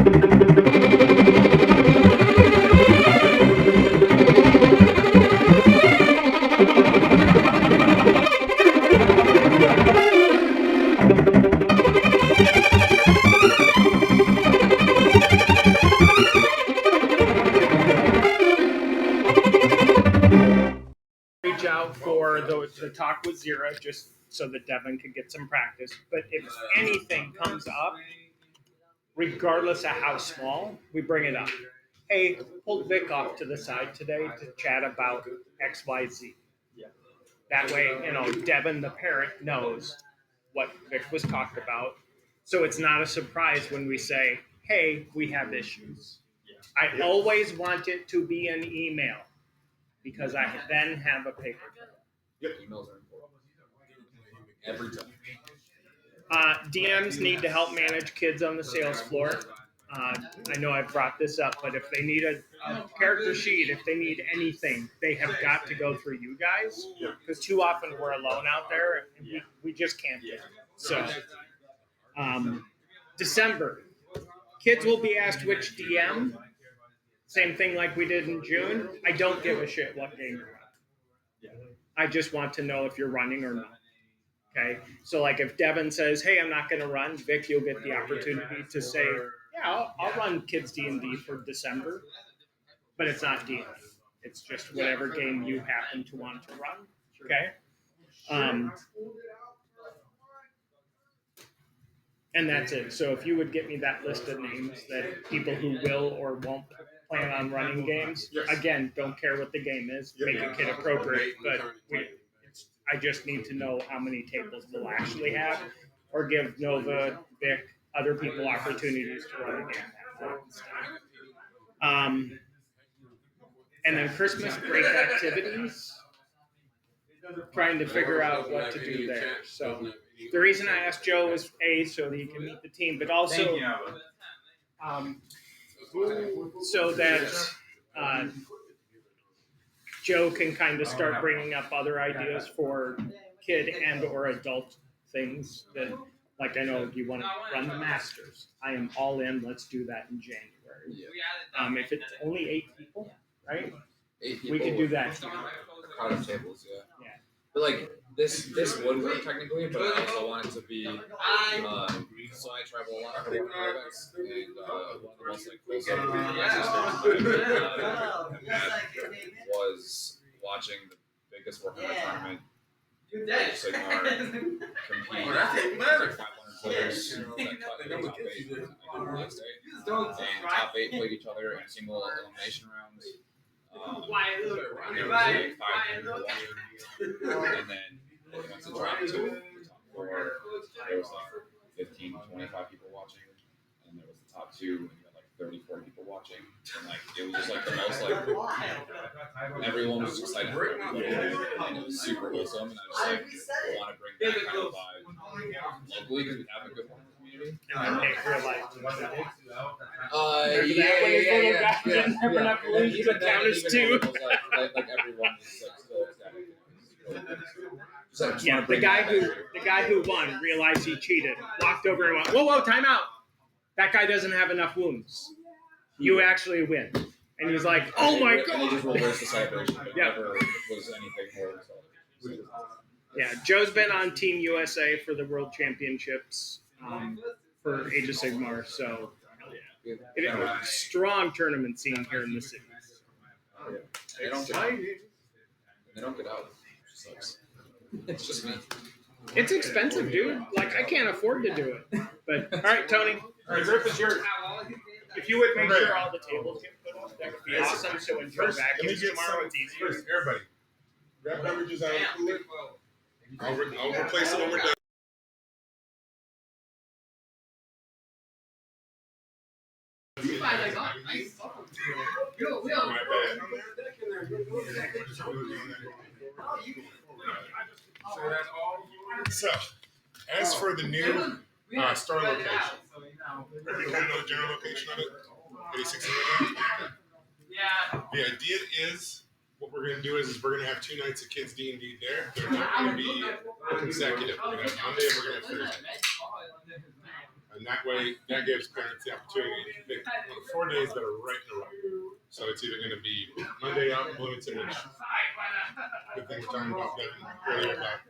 Reach out for the talk with Zero just so that Devin could get some practice. But if anything comes up, regardless of how small, we bring it up. Hey, pull Vic off to the side today to chat about XYZ. That way, Devin, the parent, knows what Vic was talked about. So it's not a surprise when we say, hey, we have issues. I always want it to be an email because I then have a paper trail. Yep, emails are important. Every time. DMs need to help manage kids on the sales floor. I know I've brought this up, but if they need a character sheet, if they need anything, they have got to go through you guys because too often we're alone out there and we just can't do it. So, December, kids will be asked which DM. Same thing like we did in June. I don't give a shit what game you're on. I just want to know if you're running or not. Okay, so like if Devin says, "Hey, I'm not going to run," Vic, you'll get the opportunity to say, "Yeah, I'll run Kids D&D for December," but it's not D&D. It's just whatever game you happen to want to run. Okay, and that's it. So if you would get me that list of names that people who will or won't plan on running games, again, don't care what the game is, make it kid appropriate, but I just need to know how many tables we'll actually have, or give Nova, Vic, other people opportunities to run a game. And then Christmas break activities, trying to figure out what to do there. So the reason I asked Joe was so that he can meet the team, but also so that Joe can kind of start bringing up other ideas for kid and or adult things that, like, I know you want to run the Masters. I am all in. Let's do that in January. If it's only 8 people, right? 8 people. We could do that. Crowded tables, yeah. But like this would work technically, but I also want it to be. So I travel a lot for Warhammer events, and one of the most was watching the biggest Warhammer tournament. Sigmar compete. 500 players that cut in the top 8 on the last day. And top 8 played each other in single elimination rounds. There was like 5 people watching. And then once it dropped to the top 4, there was like 15, 25 people watching. And there was the top 2, and you had like 30, 40 people watching. And like it was just like the most like everyone was excited for everything. And it was super wholesome. And I just like want to bring that kind of vibe locally because we have a good Warhammer community. And then Nick realized like everyone was like still ecstatic. Yeah, the guy who won realized he cheated, walked over and went, whoa, time out. That guy doesn't have enough wounds. You actually win. And he's like, oh my God. He just reversed the celebration, but never was anything more than celebration. Yeah, Joe's been on Team USA for the World Championships for Age of Sigmar, so it is a strong tournament scene here in the city. They don't get out. It's just me. It's expensive, dude. Like, I can't afford to do it. But, all right, Tony, the group is yours. If you would make sure all the tables get put up, that would be awesome. So when Joe vacuums tomorrow, it's easier. First, everybody, grab beverages out of the cooler. I'll replace it when we're done. So, as for the new store location, everybody kind of know the general location of it? 86. The idea is, what we're going to do is we're going to have 2 nights of kids D&D there. They're not going to be consecutive. We're going to have Monday and we're going to have Thursday. And that way, that gives parents the opportunity to pick 4 days that are right in a row. So it's either going to be Monday out in Bloomington, which good thing we're talking about Devin earlier about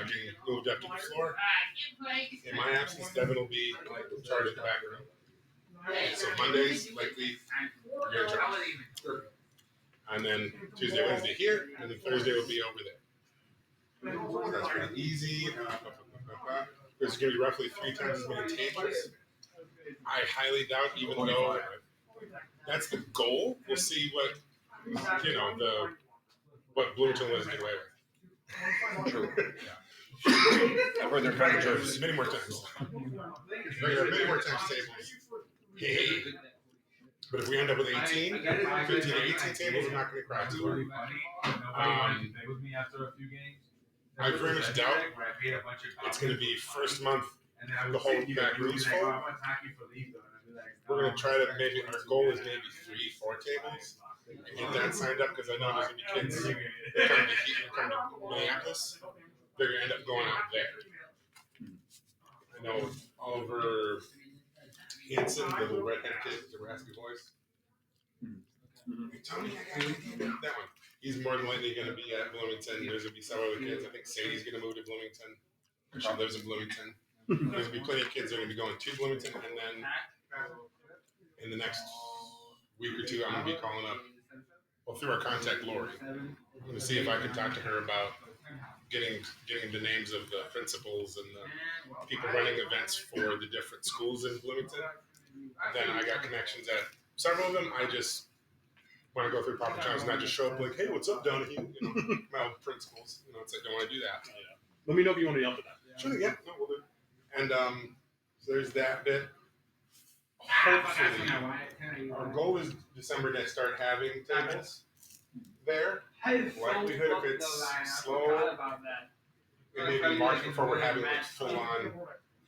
getting moved up to the floor. In my absence, Devin will be in charge of the back room. So Mondays, likely, you're in charge. And then Tuesday, Wednesday here, and then Thursday will be over there. So that's pretty easy. There's going to be roughly 3 times as many tables. I highly doubt, even though that's the goal, we'll see what, what Bloomington was get away with. True. I've heard their managers many more times. There are many more times tables. Hey. But if we end up with 18, 15 to 18 tables, I'm not going to cry too hard. I very much doubt it's going to be first month, the whole back room's full. We're going to try to our goal is maybe 3-4 tables. And get that signed up because I know there's going to be kids that come to Minneapolis. They're going to end up going out there. I know Oliver Hanson, the little redhead kid, the raspy voice. Tony, that one. He's more than likely going to be at Bloomington. There's going to be several other kids. I think Sadie's going to move to Bloomington. She lives in Bloomington. There's going to be plenty of kids that are going to be going to Bloomington. And then in the next week or two, I'm going to be calling up, through our contact, Lori. I'm going to see if I can talk to her about getting the names of the principals and the people running events for the different schools in Bloomington. Then I got connections at several of them. I just want to go through proper channels, not just show up like, hey, what's up, Donahue? My old principals. It's like, don't want to do that. Let me know if you want to help with that. Sure, yeah, no, we'll do. And so there's that bit. Hopefully, our goal is December to start having tables there. Likelihood if it's slow, it may be March before we're having like full-on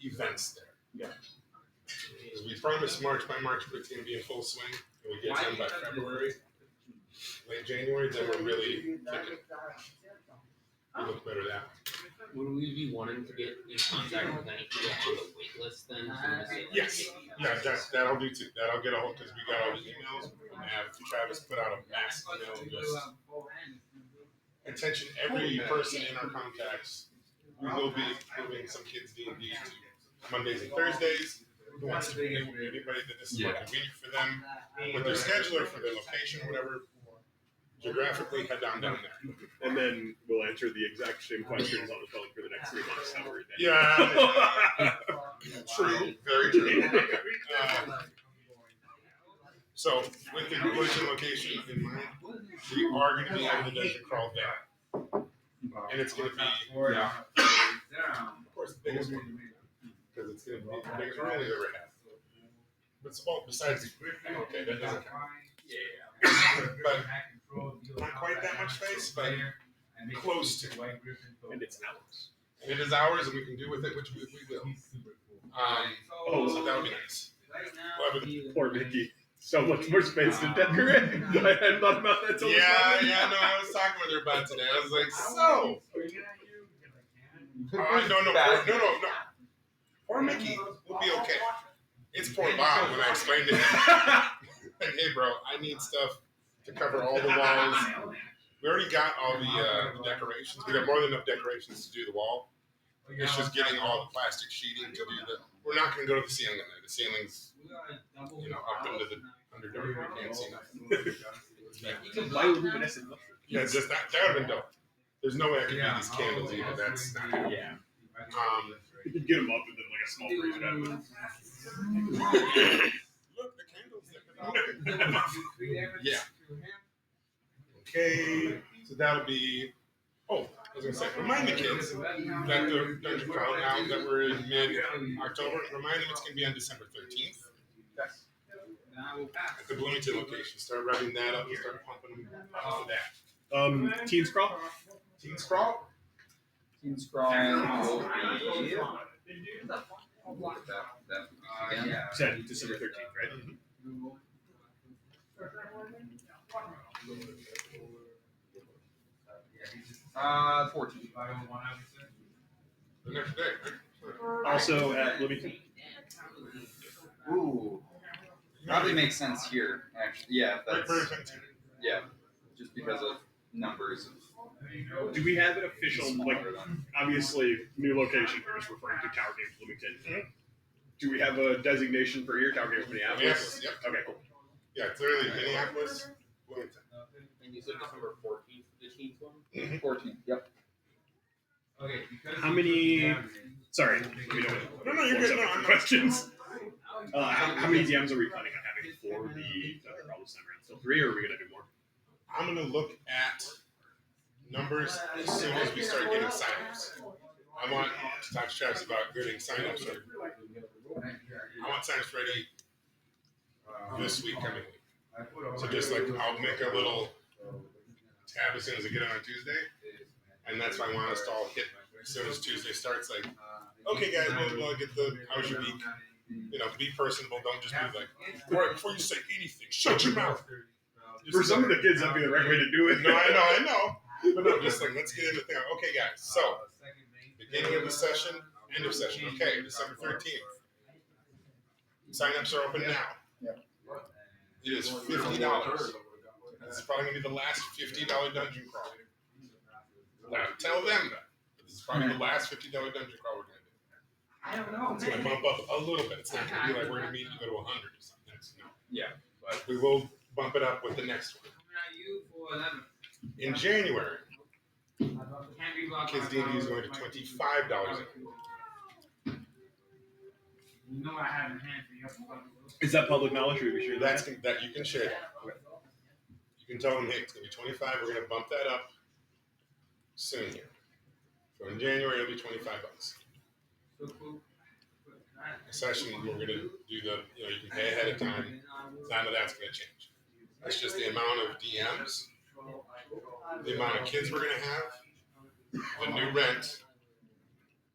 events there. Yeah. As we promised March, by March, it's going to be in full swing, and we get done by February, late January, then we're really kicking. We look better that. Would we be wanting to get in contact with any people on the wait list then? Yes. Yeah, that'll do too. That'll get a hold because we got all the emails. We're going to have Travis put out a mass email and just attention every person in our contacts. We will be moving some kids D&D to Mondays and Thursdays. Who wants to be anybody that this is more convenient for them with their scheduler for their location or whatever. Geographically, head down there. And then we'll answer the exact same questions on the phone for the next 3 months. Yeah. True. Very true. So, with the Bloomington location in mind, we are going to be having the dungeon crawl there. And it's going to be, of course, the biggest one. Because it's going to be the biggest one we've ever had. But besides, okay, that doesn't count. But not quite that much space, but close to. And it's ours. And it is ours, and we can do with it which we will. So that would be nice. Poor Mickey. So much more space to decorate. I hadn't thought about that till no, I was talking with her about it today. I was like, so. No. Poor Mickey will be okay. It's poor Bob when I explained to him. Like, hey, bro, I need stuff to cover all the walls. We already got all the decorations. We got more than enough decorations to do the wall. It's just getting all the plastic sheeting to do the. We're not going to go to the ceiling in there. The ceiling's, up into the underdark. We can't see nothing. You can buy luminescent. Yeah, it's just that would have been dope. There's no way I could do these candles either. That's not good. Yeah. You can get them up and then like a small breeze out of it. Look, the candles. Yeah. Okay, so that'll be. Oh, I was gonna say, remind the kids that the dungeon crawl now that we're in mid-October. Remind them it's gonna be on December 13th. At the Bloomington location. Start rubbing that up and start pumping them up for that. Teens crawl. Teens crawl. Teens crawl will be. Said December 13th, right? Mm-hmm. 14. The next day, right? Also at Bloomington. Ooh. probably makes sense here, actually. Yeah, that's Very tempting. yeah, just because of numbers. Do we have an official, like, obviously, new location here is referring to Tower Games Bloomington. Do we have a designation for here, Tower Games Minneapolis? Yep. Okay, cool. Yeah, it's literally Minneapolis, Bloomington. And you said December 14th, the teens one? 14. Yep. How many? Sorry, let me know. No, you're good. No, I'm not. Questions. How many DMs are we planning on having for the Problem Slam round? Still 3, or are we gonna do more? I'm gonna look at numbers as soon as we start getting signups. I want to talk to Travis about getting signups. I want signups ready this week, coming week. So just like I'll make a little tab as soon as I get it on Tuesday, and that's why I want us to all hit as soon as Tuesday starts. Like, okay, guys, we'll get the how's your week? You know, be personable. Don't just be like, right before you say anything, shut your mouth. For some of the kids, that'd be the right way to do it. No, I know. But no, just like, let's get into the thing. Okay, guys, so beginning of the session, end of session. Okay, December 13th. Sign-ups are open now. It is $50. This is probably going to be the last $50 dungeon crawl. Now, tell them that. This is probably the last $50 dungeon crawl we're going to do. I don't know. It's going to bump up a little bit. It's not going to be like we're going to meet and go to 100 or something. No. Yeah. But we will bump it up with the next one. In January, Kids D&D is going to $25. Is that public knowledge, or we sure That's that you can share that. You can tell them, hey, it's going to be 25. We're going to bump that up soon here. So in January, it'll be $25. A session, we're going to do the, you can pay ahead of time. None of that's going to change. It's just the amount of DMs, the amount of kids we're going to have, the new rent,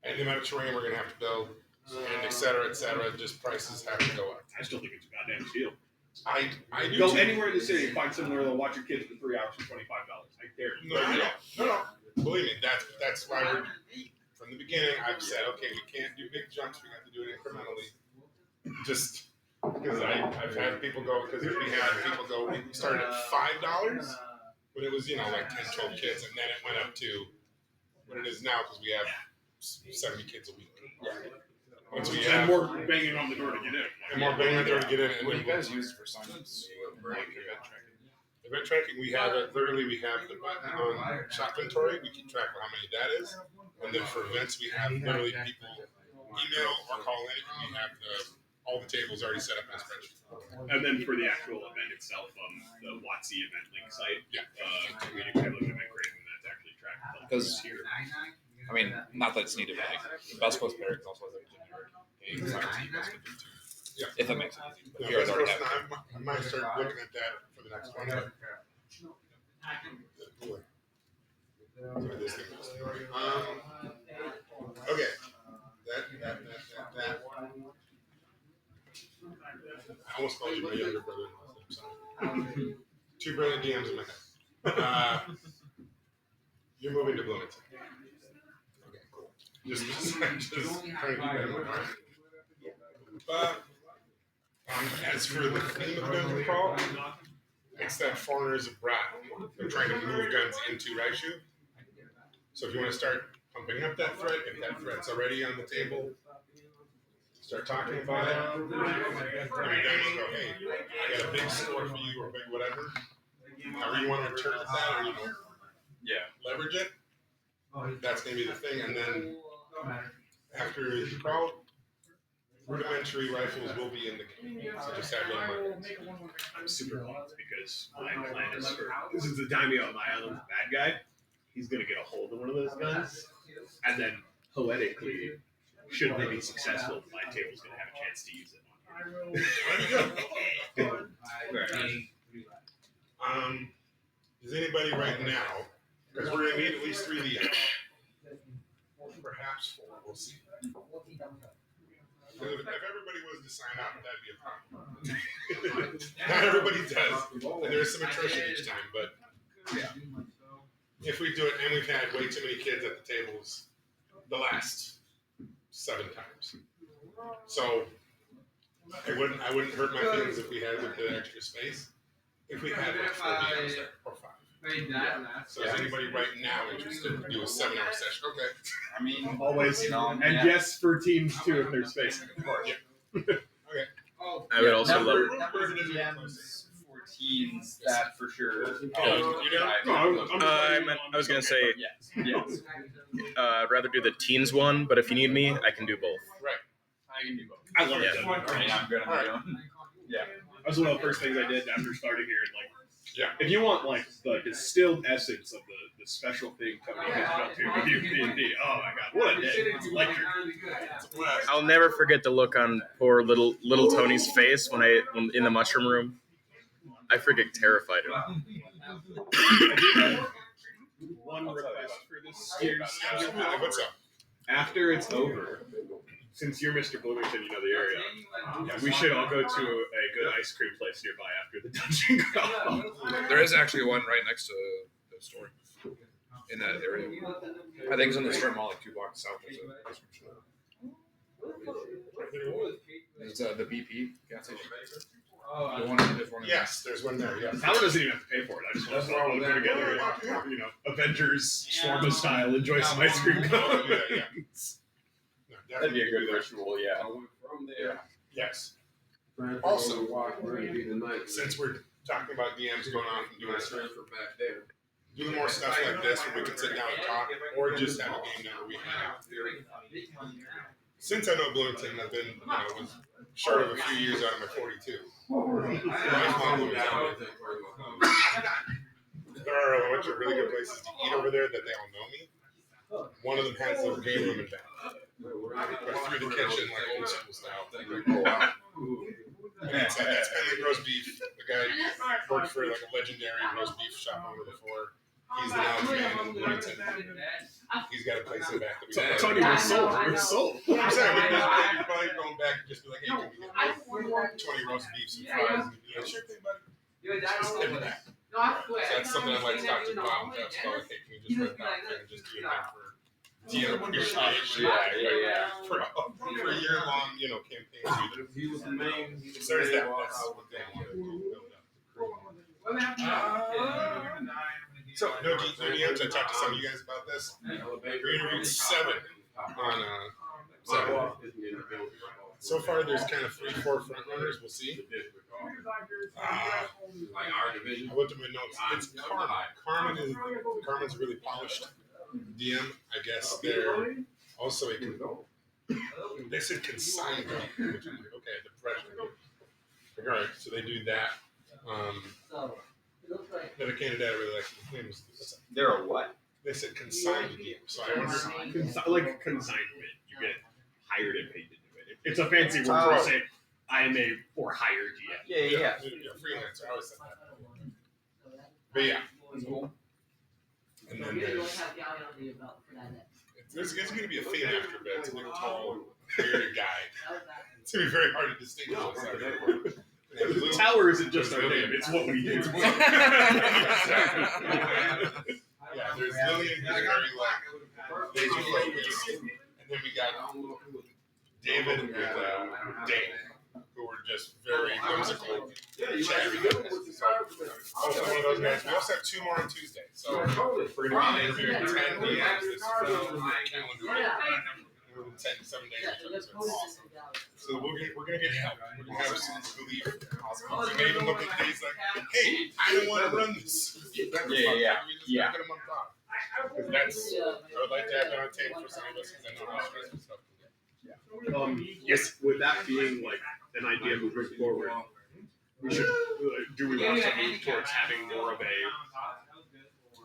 and the amount of terrain we're going to have to build, and et cetera, just prices have to go up. I still think it's a goddamn steal. I do Go too. anywhere in the city and find somewhere that'll watch your kids for 3 hours for $25. I dare you. No. Believe me, that's why we're, from the beginning, I've said, okay, we can't do big jumps. We have to do it incrementally. Just because I've had people go, because we started at $5 when it was, like 10, 12 kids, and then it went up to what it is now because we have 70 kids a week. Yeah. Once we have more banging on the door to get in. And more banging on the door to get in. And What do then you guys use for signups? Event tracking, we have it. Literally, we have the button on shop inventory. We keep track of how many that is. And then for events, we have literally people email or call in, and we have all the tables already set up in a spreadsheet. And then for the actual event itself, the WotC event link site, we have an event grade, and that's actually tracked. Because here. I mean, not that it's needed, but like the Best Coast Barracks also has a generic game sign you guys could do too. Yeah. If that makes sense. No, You guys West already Coast, have it. I might start looking at that for the next one. But this thing is. Okay. That. I almost called you my younger brother. I'm sorry. 2 brilliant DMs in my head. You're moving to Bloomington. Okay, cool. Just trying to keep that in mind. But as for the theme of Dungeon Crawl, it's that foreigners abroad. They're trying to move guns into Raishu. So if you want to start pumping up that threat, if that threat's already on the table, start talking about it. And then you go, hey, I got a big score for you, or big whatever. However you want to interpret that, or leverage it. That's going to be the thing. And then after the crawl, rudimentary rifles will be in the game. So just have them. I'm super pumped because my plan is this is the daimyo on my island, the bad guy. He's going to get a hold of one of those guns. And then, poetically, should they be successful, my table's going to have a chance to use it on him. Does anybody right now, because we're going to need at least 3 DMs. Perhaps 4, we'll see. If everybody was to sign up, that'd be a problem. Not everybody does. And there's some attrition each time, but if we do it, and we've had way too many kids at the tables the last 7 times. So I wouldn't hurt my feelings if we had with the extra space. If we had like 4 DMs there or 5. So is anybody right now interested to do a 7-hour session? Okay. I mean, Always. And yes, for teams too, if there's space. Of course. Yeah. Okay. I would also love. number of DMs for teens, that for sure. Oh, you don't? I was gonna say Yes. rather do the teens one, but if you need me, I can do both. Right. I can do both. I love Yeah. it. I mean, I'm good on my own. Yeah. That was one of the first things I did after starting here. And like, Yeah. if you want like the distilled essence of the special thing Tony has up to with you D&D, oh my god, what a day! It's electric. I'll never forget the look on poor little Tony's face when in the mushroom room. I freaking terrified him. I do have one request for this year's schedule. What's up? After it's over, since you're Mr. Bloomington, you know the area. We should all go to a good ice cream place nearby after the dungeon crawl. There is actually one right next to the store in that area. I think it's in the strip mall, like 2 blocks south. There's an ice cream shop. It's the BP gas station. There's one. Yes, there's one there. Yeah. Tyler doesn't even have to pay for it. I just want to all go together and, Avengers Swarma style, enjoy some ice cream cones. Yeah. No, That'd be a good definitely. ritual, yeah. Yes. Also, since we're talking about DMs going off and doing stuff, do more stuff like this where we can sit down and talk, or just have a game night where we hang out. Since I know Bloomington, I've been, was short of a few years out of my 42. There are a bunch of really good places to eat over there that they all know me. One of them has a game room and back. But through the kitchen, like old school style thing. And it's Penley roast beef. The guy worked for like a legendary roast beef shop over before. He's the knowledge man in Bloomington. He's got a place in the back that we Tony, we're sold. We're sold. I'm saying we're probably going back and just be like, hey, can we get 20 roast beefs and fries? And be like, sure thing, buddy. Just in the back. So that's something I'd like to talk to Bob and Jeff about. Hey, can we just rent out there and just do an event for DM appreciation? Yeah. For a year-long, campaign. He was the main. So there's that. That's what they want to do. Build up. So, no DMs. I talked to some of you guys about this. We interviewed 7 on 7. So far, there's kind of 3-4 front runners. We'll see. Like our division. I looked at my notes. It's Carmen. Carmen's a really polished DM. I guess they're also they said consigned, which I'm like, okay, the pressure. All right, so they do that. Then a candidate I really like. His name was. They're a what? They said consigned DM. So I wonder. Like consignment. You get hired and paid to do it. It's a fancy word for saying I am a for hire GM. Yeah. Freelancer. I always said that. But yeah. And then there's going to be a theme after a bit. It's a big, tall, bearded guy. It's going to be very hard to distinguish. The tower isn't just our name, it's what we do. Yeah, there's Lillian, who's very laser focused. And then we got David and Dane, who were just very whimsical, chatty guys. Also one of those guys. We also have 2 more on Tuesday. So we're going to be interviewing 10 DMs this calendar. 7 days. So we're gonna get help. We're gonna have some belief. We may even look at days like, hey, I don't want to run this. Yeah. Get a month off. Because I would like to have that on tape for some of us because I know how stressful stuff can get. Yes, with that being like an idea moving forward, we should do we want to move towards having more of a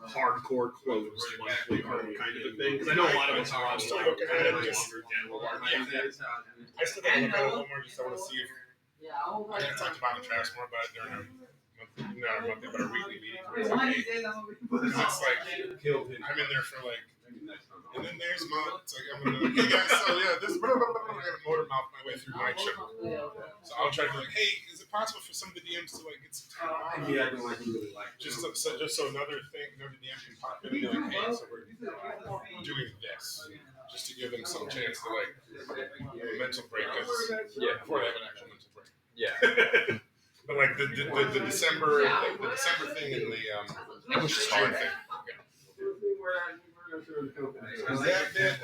hardcore closed monthly arc kind of a thing? Because I know a lot of us are still looking at it. Just, general arc. I still gotta look at it a little more. Just I want to see if I gotta talk to Bob and Travis more about it during our monthly, but our weekly meetings. It's like, it's like I'm in there for like, and then there's Mom. It's like I'm gonna, hey guys, so yeah, this. I gotta motor mouth my way through my show. So I'll try to be like, hey, is it possible for some of the DMs to like get some time off? Just so another DM can pop in and be like, hey, so we're doing this, just to give them some chance to like have a mental break, before they have an actual mental break. Yeah. But like the December thing and the English is June hard. thing. Is that it?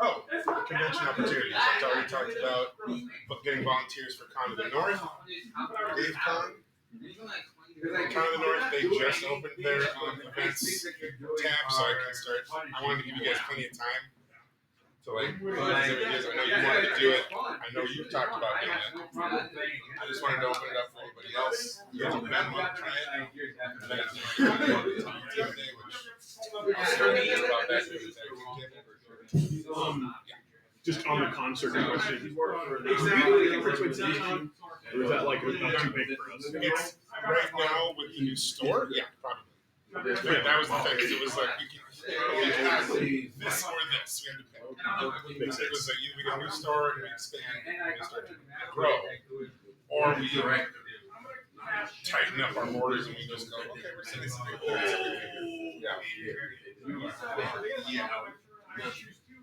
Oh, convention opportunities. I've already talked about getting volunteers for Con of the North. Dave Con. Con of the North, they just opened their events tab, so I can start. I wanted to give you guys plenty of time to like ideas. I know you wanted to do it. I know you talked about doing it. I just wanted to open it up for anybody else. You guys have been wanting to try it. And then it's Tuesday, which I'll start to hear about that too. Just on the concert question, is there really a difference between Xenon, or is that like not too big for us? It's right now with the new store, yeah, probably. Yeah, that was the thing. 'Cause it was like we had this or this. We had to pick. It was like either we get a new store and we expand and we start to grow, or we tighten up our borders and we just go, okay, we're sending some people. Yeah.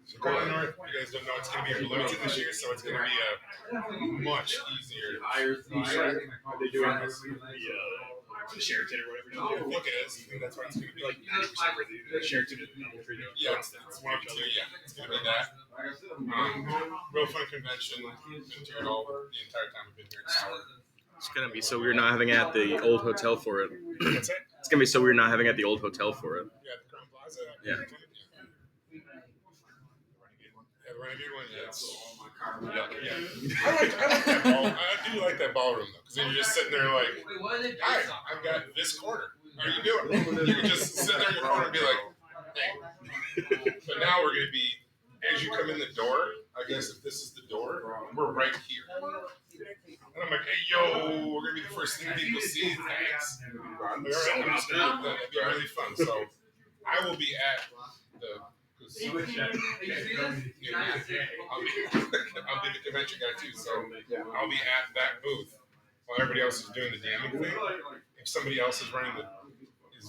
So going north, you guys don't know it's going to be a limited this year, so it's going to be a much easier track. Are they doing the Sheraton or whatever? I think it is. I think that's what it's going to be. Like 90% where the Sheraton is Doubletree. Yeah, it's one of the two. Yeah, it's going to be that. Real fun convention. Been to it all the entire time I've been here. It's gonna be so weird not having it at the old hotel for it. What's that? It's gonna be so weird not having it at the old hotel for it. Yeah, the Crown Plaza. Yeah. The Renegade one, yeah. I like that ball. I do like that ballroom though, because then you're just sitting there like, hi, I've got this corner. How are you doing? You can just sit there in your corner and be like, hey. But now we're gonna be, as you come in the door, I guess if this is the door, we're right here. And I'm like, hey yo, we're gonna be the first thing people see. Thanks. That'd be really fun. So I will be at the. I'll be the convention guy too, so I'll be at that booth while everybody else is doing the DMing thing. If somebody else is is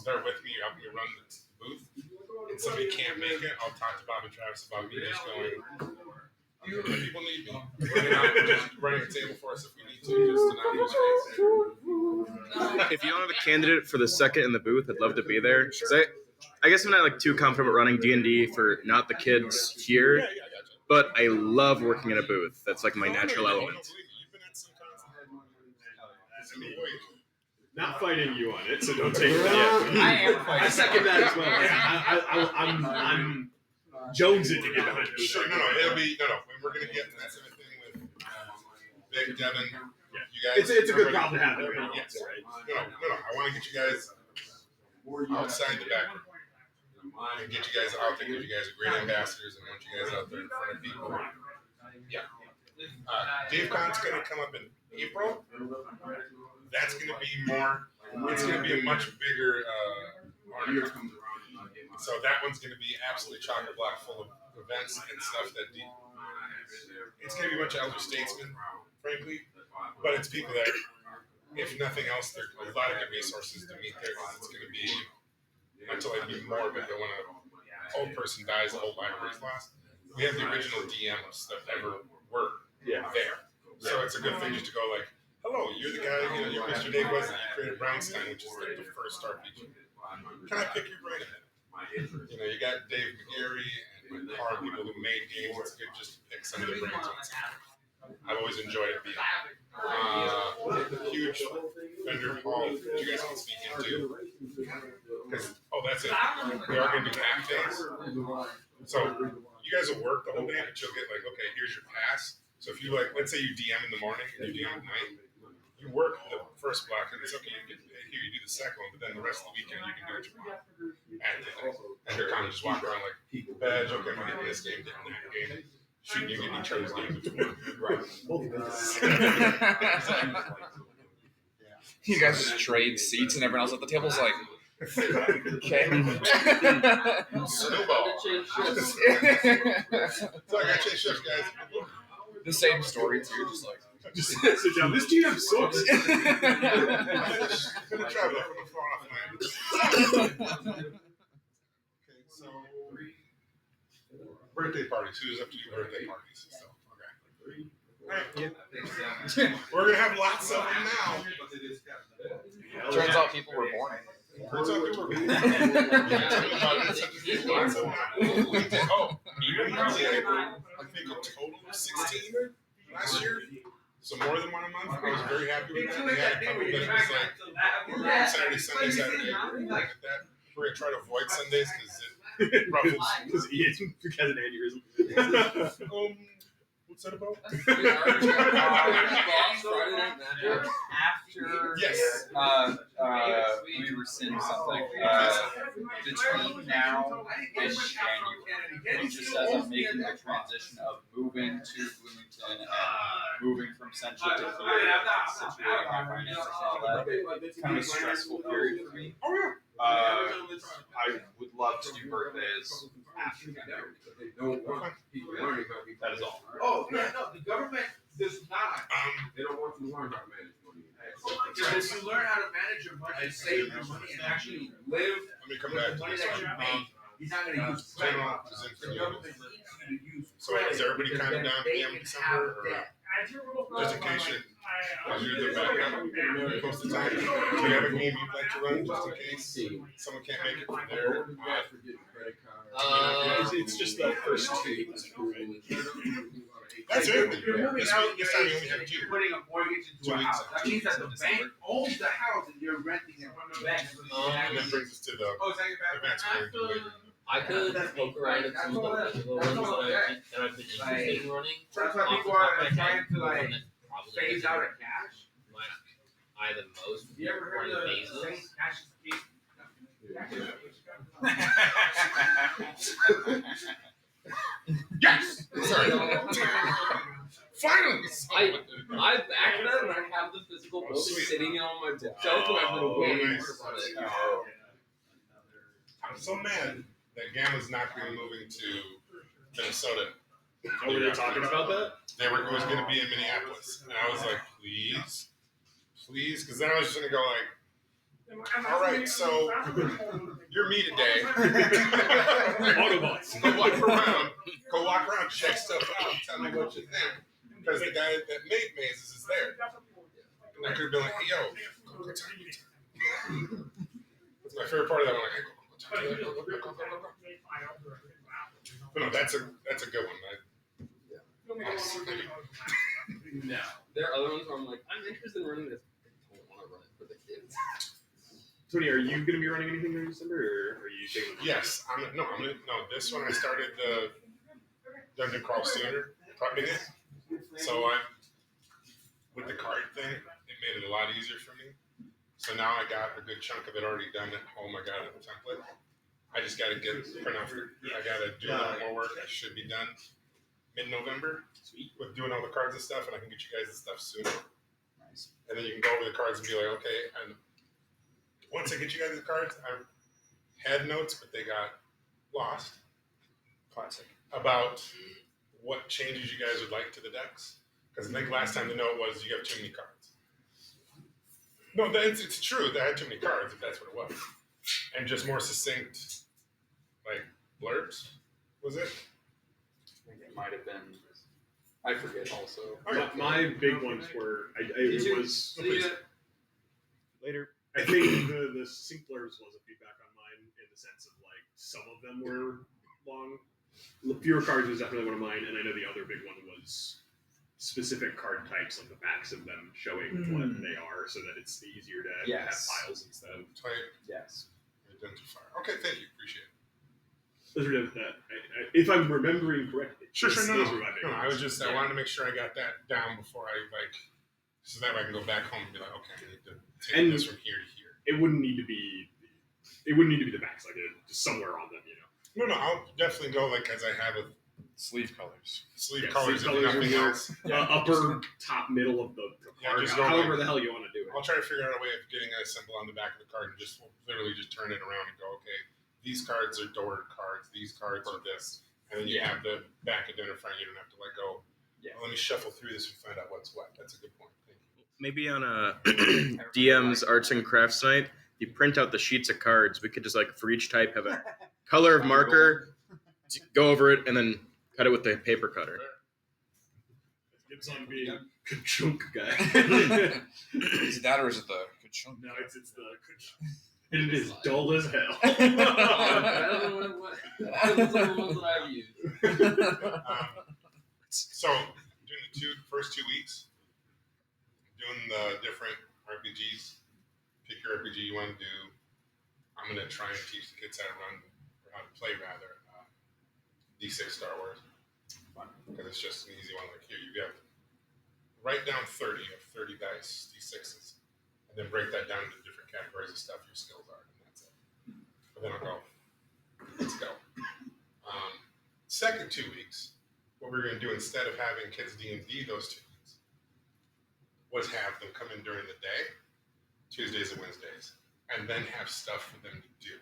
there with me, helping me run the booth, and somebody can't make it, I'll talk to Bob and Travis about me just going. People need me. Just running a table for us if we need to, just to not lose face. If you don't have a candidate for the second in the booth, I'd love to be there. I guess I'm not like too comfortable running D&D for not the kids here, Yeah, I gotcha. but I love working in a booth. That's like my natural element. You've been at some Not fighting you on it, so don't take that. I am fighting. I second that as well. I'm jonesing to get behind it. Sure, no. It'll be no. When we're gonna get that sort of thing with Vic, Devin, you guys. It's a good problem to have. Right? Yes. No. I want to get you guys outside the back room and get you guys out there. Give you guys are great ambassadors and want you guys out there in front of people. Yeah. Dave Con's gonna come up in April. That's gonna be more. It's gonna be a much bigger ornament. So that one's going to be absolutely chock block full of events and stuff that it's going to be a bunch of elder statesmen, frankly, but it's people that, if nothing else, there's a lot of good resources to meet there because it's going to be, not to like be morbid, but when an old person dies, the whole library's lost. We have the original DMs that ever were there. So it's a good thing just to go like, hello, you're the guy, you're Mr. Dave Wesley, you created Brownstein, which is like the first RPG. Can I pick your brain a minute? You got Dave McGarry and Carl, people who made games. It's good just to pick some of the brains on it. I've always enjoyed it being huge vendor hall that you guys can speak into. Because, that's it. We are going to do half days. So you guys will work the whole day, but you'll get like, okay, here's your pass. So if you let's say you DM in the morning and you DM at night, you work the first block and it's okay, you do the second one, but then the rest of the weekend you can do what you want. And you're kind of just walk around like, badge, okay, I'm getting this game, getting that game. Shooting you getting each other's games before. Right. You guys just trade seats and everyone else at the table's like, okay. Snowball. So I got changed shifts, guys. The same story too, just like. Just sit down. This GM sucks. I'm gonna travel from a far off land. Okay, so birthday parties. Who's up to do birthday parties and stuff? Okay. We're gonna have lots of them now. Turns out people were born. Turns out they were. We did, I think a total of 16 last year. So more than one a month. I was very happy with that. We had a couple that it was like Saturday, Sunday, Saturday. Like that. We're gonna try to avoid Sundays because it ruffles. Because Ian has an aneurysm. What's that about? After Yes. we rescind something between now and January, just as I'm making the transition of moving to Bloomington and moving from Central to here, situating my finances and all that, it's kind of a stressful period for me. I would love to do birthdays after January. That is all. Oh, yeah, no, the government does not. They don't want you to learn how to manage money. Because if you learn how to manage your money and save your money and actually live Let me come with back the to money this that you one. make, you're not going to use credit. General is in The government needs you to use So credit. is everybody because kind of then down they PM can December, have or debt. just in case you're the backup most of the time? Do you have a game you'd like to run just in case someone can't make it from there? It's just the first 2 weeks. That's it. If you're moving This out, week, this time you only have you're 2. putting a mortgage into 2 a weeks house. out. That means that the bank owns the house and you're renting it from the bank. And that brings us to the Oh, is that your bad? events we're going to do later. I could poke around at some of the physical ones that I've been interested in running. That's why Off people the top are of my trying head, to the one like that probably phase out of cash. might eye the most would be You ever heard running of the mazes. saying cash is king? Yes! Sorry. Finally! I backed it and I have the physical book Sweet. sitting on my bookshelf and I've been waiting nice. for it. I'm so mad that Gamma's not going to be moving to Minnesota. Oh, were they talking about that? It was going to be in Minneapolis. And I was like, please? Please? Because then I was just going to go like, all right, so you're me today. Autobots. Go walk around, check stuff out, and tell me what you think. Because the guy that made mazes is there. And I could have been like, hey, yo, go talk to me. That's my favorite part of that one. Like, go talk to me. Go. But no, that's a good one. No. There are other ones where I'm like, I'm interested in running this. I don't want to run it for the kids. Tony, are you going to be running anything during December, or are you taking? Yes, this one I started the Dungeon Crawl sooner, prepping it. So with the card thing, it made it a lot easier for me. So now I got a good chunk of it already done at home. I got a template. I just got to print off. I got to do a little more work. I should be done mid-November with doing all the cards and stuff, and I can get you guys the stuff sooner. Nice. And then you can go over the cards and be like, okay. And once I get you guys the cards, I had notes, but they got lost. Classic. About what changes you guys would like to the decks. Because I think last time the note was you have too many cards. No, it's true. I had too many cards, if that's what it was. And just more succinct, like, blurbs, was it? I think it might have been. I forget also. My big ones were it was Later. I think the sync blurbs was a feedback on mine in the sense of like some of them were long. Fewer cards was definitely one of mine, and I know the other big one was specific card types, like the backs of them showing what they are, so that it's easier to have piles instead. Type, Yes. identifier. Okay, thank you. Appreciate it. Those are that. If I'm remembering correctly. Sure, those no. were my big I ones. was I wanted to make sure I got that down before I, so that way I can go back home and be like, okay, I need to take this from here to here. It wouldn't need to be the backs, like just somewhere on them, you know. No, I'll definitely go as I have with Sleeve colors. sleeve Yeah, colors sleeve if colors nothing are else. Upper, top, middle of the Yeah, card, just go however the hell you want to do it. I'll try to figure out a way of getting a symbol on the back of the card and just literally just turn it around and go, okay, these cards are door cards, these cards are this. And then you have the back identifier, you don't have to go, well, let me shuffle through this and find out what's what. That's a good point. Thank you. Maybe on a DM's Arts and Crafts night, you print out the sheets of cards. We could just for each type have a color of marker, go over it, and then cut it with the paper cutter. It's on being ka-chunk guy. Is it that or is it the good chunk? No, it's the and it is dull as hell. I don't know what those are the ones that I've used. So, doing the first 2 weeks, doing the different RPGs. Pick your RPG you want to do. I'm going to try and teach the kids how to run, or how to play rather, D6 Star Wars. Because it's just an easy one. Like here, you have write down 30 of 30 dice, D6s, and then break that down into different categories of stuff your skills are, and that's it. But then I'll go, let's go. Second 2 weeks, what we're going to do instead of having kids D&D those 2 weeks was have them come in during the day, Tuesdays and Wednesdays, and then have stuff for them to do.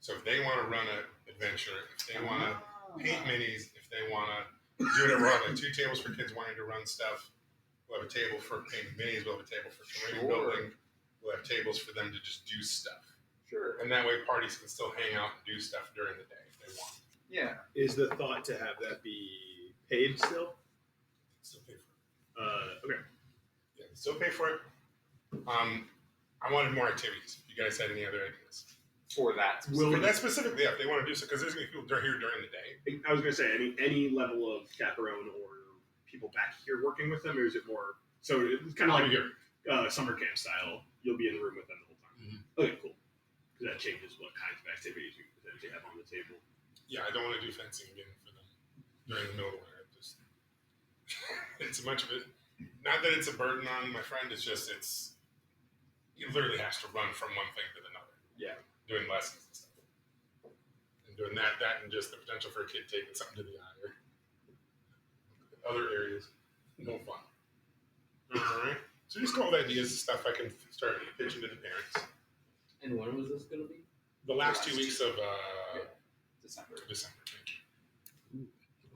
So if they want to run an adventure, if they want to paint minis, if they want to do whatever, we'll have like 2 tables for kids wanting to run stuff. We'll have a table for painting minis. We'll have a table for terrain building. We'll have tables for them to just do stuff. Sure. And that way parties can still hang out and do stuff during the day if they want. Yeah. Is the thought to have that be paid still? Still pay for it. Okay. Yeah, still pay for it. I wanted more activities. You guys had any other ideas? For that. For that specifically, yeah, if they want to do so, because there's going to be people here during the day. I was going to say, any level of chaperone or people back here working with them, or is it more, so it's kind of like your summer camp style, you'll be in the room with them the whole time? Mm-hmm. Okay, cool. Because that changes what kinds of activities we potentially have on the table. Yeah, I don't want to do fencing again for them during the middle of winter. Just it's much of it. Not that it's a burden on my friend. It's just he literally has to run from one thing to another. Yeah, doing lessons and stuff, and doing that, and just the potential for a kid taking something to the eye or other areas. No fun. All right. So just come up with ideas and stuff I can start pitching to the parents. And when was this going to be? The last 2 weeks of December. December. Thank you.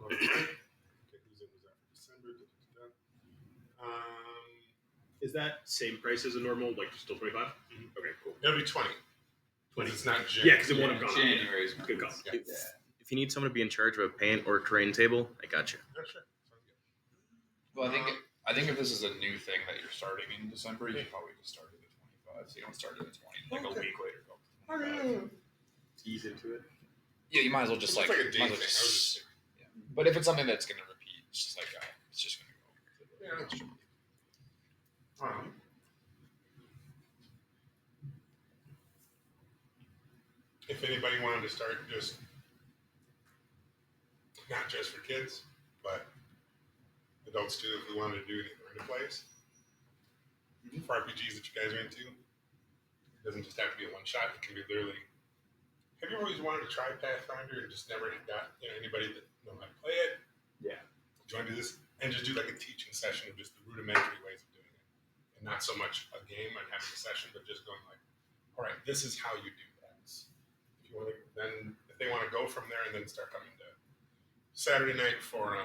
Okay, who's in was that for December? Is that same price as a normal, like still 25? Mm-hmm. Okay, cool. It'll be 20. 20. It's not Yeah, because it would have gone. January is Good call. Yeah. If you need someone to be in charge of a paint or terrain table, I got you. Yeah, sure. Sounds good. Well, I think if this is a new thing that you're starting in December, you should probably just start it at 25. So you don't start it at 20. Like a week later, go. Ease into it. Yeah, you might as well just It's like. like a day might thing. as I well was just- just yeah. But if it's something that's gonna repeat, it's just like it's just gonna go. Yeah, that's true. If anybody wanted to start just not just for kids, but adults too, if we wanted to do it in a place. For RPGs that you guys are into, it doesn't just have to be a one shot. It can be literally. Have you always wanted to try Pathfinder and just never got anybody that know how to play it? Yeah. Do you want to do this and just do like a teaching session of just the rudimentary ways of doing it, and not so much a game and having a session, but just going like, all right, this is how you do X. If you want to, then if they want to go from there and then start coming to Saturday night for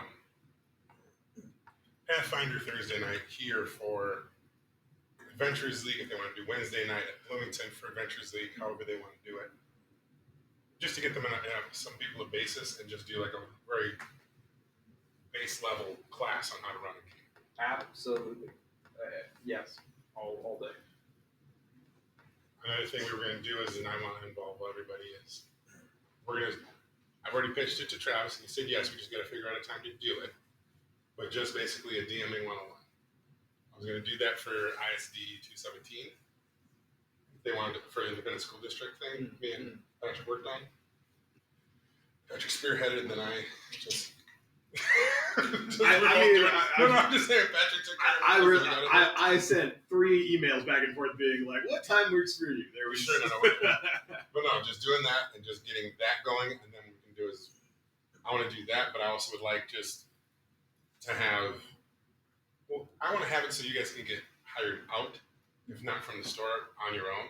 Pathfinder, Thursday night here for Adventures League, if they want to do Wednesday night at Bloomington for Adventures League, however they want to do it. Just to get them in some people a basis and just do like a very base level class on how to run a game. Absolutely. Yes. All day. Another thing we were going to do is, and I want to involve everybody, is I've already pitched it to Travis and he said yes, we just got to figure out a time to do it. But just basically a DMing 101. I was going to do that for ISD 217. If they wanted for the independent school district thing, me and Patrick worked on. Patrick spearheaded, and then I just. I'm just saying, Patrick took care of it. I sent 3 emails back and forth being like, what time works for you? There was Sure, no. But no, just doing that and just getting that going, and then we can do is, I want to do that, but I also would like just to have, well, I want to have it so you guys can get hired out, if not from the store, on your own,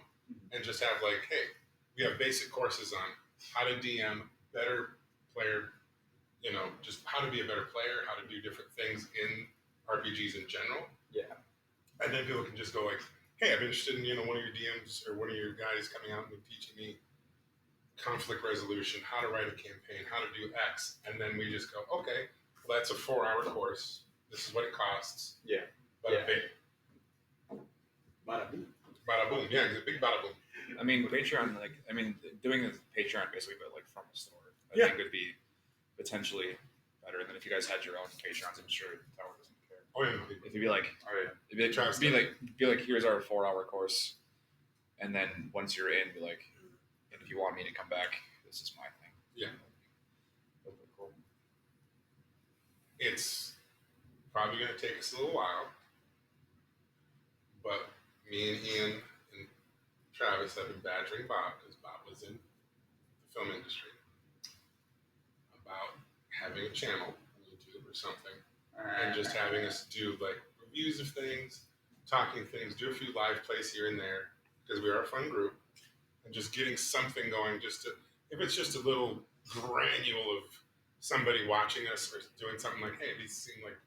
and just have like, hey, we have basic courses on how to DM, better player, just how to be a better player, how to do different things in RPGs in general. Yeah. And then people can just go like, hey, I'm interested in, one of your DMs or one of your guys coming out and teaching me conflict resolution, how to write a campaign, how to do X. And then we just go, okay, well, that's a 4-hour course. This is what it costs. Yeah. Bada bing. Bada boom. Bada boom. Yeah, it's a big bada boom. I mean, Patreon, doing a Patreon basically, but like from a store, I Yeah. think would be potentially better than if you guys had your own Patreons. I'm sure Tower doesn't care. Oh yeah. If you'd be like, be like, here's our 4-hour course, and then once you're in, be like, and if you want me to come back, this is my thing. Yeah. That'd be cool. It's probably going to take us a little while, but me and Ian and Travis have been badgering Bob, because Bob was in the film industry, about having a channel on YouTube or something, and just having us do like reviews of things, talking things, do a few live plays here and there, because we are a fun group, and just getting something going, if it's just a little granule of somebody watching us or doing something like, hey, these seem like,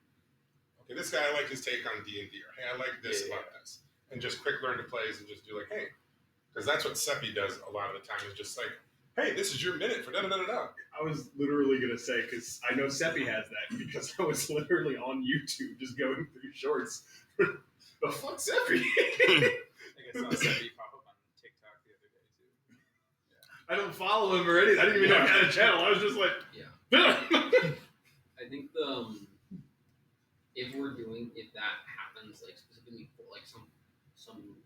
okay, this guy, I like his take on D&D, or hey, I like this about this, and just quick learn to plays and just do like, hey, because that's what Seppi does a lot of the time, is just like, hey, this is your minute for da-da-da-da-da. I was literally going to say, because I know Seppi has that, because I was literally on YouTube just going through shorts. The fuck, Seppi? I saw Seppi pop up on TikTok the other day too. I don't follow him or anything. I didn't even know he had a channel. I was just like, I think if that happens, like specifically for like some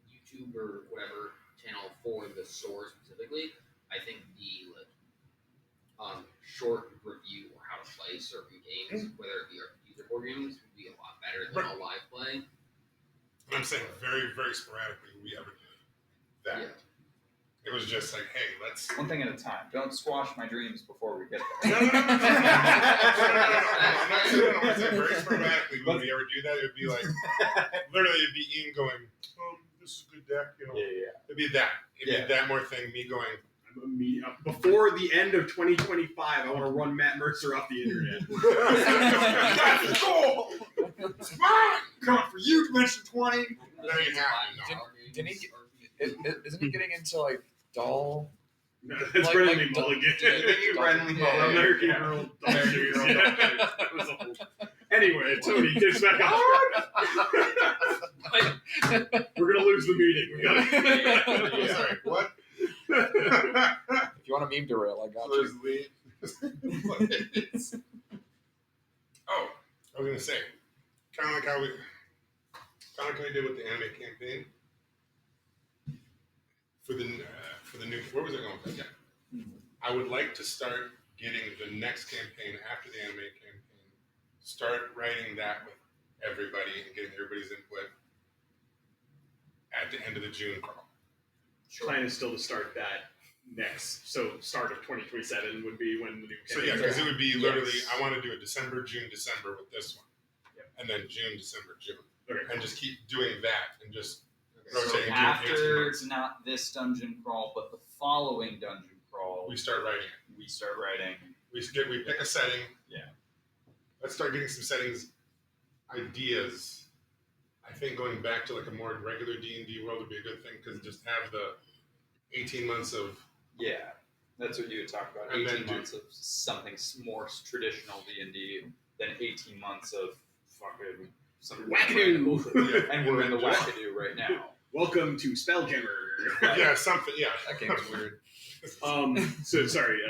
YouTube or whatever channel for the store specifically, I think the short review or how to play certain games, whether it be RPGs or board games, would be a lot better than a live play. And I'm saying very, very sporadically we ever did that. Yeah. It was just like, hey, let's. One thing at a time. Don't squash my dreams before we get there. No. I'm not saying very sporadically when we ever do that. It would be like, literally, it'd be Ian going, this is a good deck, you know. Yeah. It'd be that. It'd be that more thing. Me going. before the end of 2025, I want to run Matt Mercer off the internet. That's the goal. It's fine. Coming for you, Dimension 20. No, you have Didn't he? Isn't he getting into like doll? No, it's Like- Brendan like- Mulligan. Brendan Mulligan. American Yeah. Girl doll series. Yeah. That was a whole- Anyway, Tony, get us back on track. We're gonna lose the meeting. We gotta. Sorry, what? If you want a meme derail, I got you. Oh, I was gonna say, kind of like how we did with the anime campaign for the new. Where was I going with that? Yeah. I would like to start getting the next campaign after the anime campaign. Start writing that with everybody and getting everybody's input at the end of the June crawl. Plan is still to start that next. So start of 2027 would be when the new. So yeah, because it would be literally, I want to do a December, June, December with this one, and then June, December, June, Okay. and just keep doing that and just So rotating. after not this dungeon crawl, but the following dungeon crawl, we start writing it. we start writing. We pick a setting. Yeah. Let's start getting some settings ideas. I think going back to like a more regular D&D world would be a good thing, because just have the 18 months of. Yeah, that's what you would talk about. And 18 then months of something more traditional D&D than 18 months of fucking some Wackadoo! bullshit. And we're in the then wackadoo right now. Welcome to Spelljammer. Yeah, something. Yeah. That game's weird. So sorry.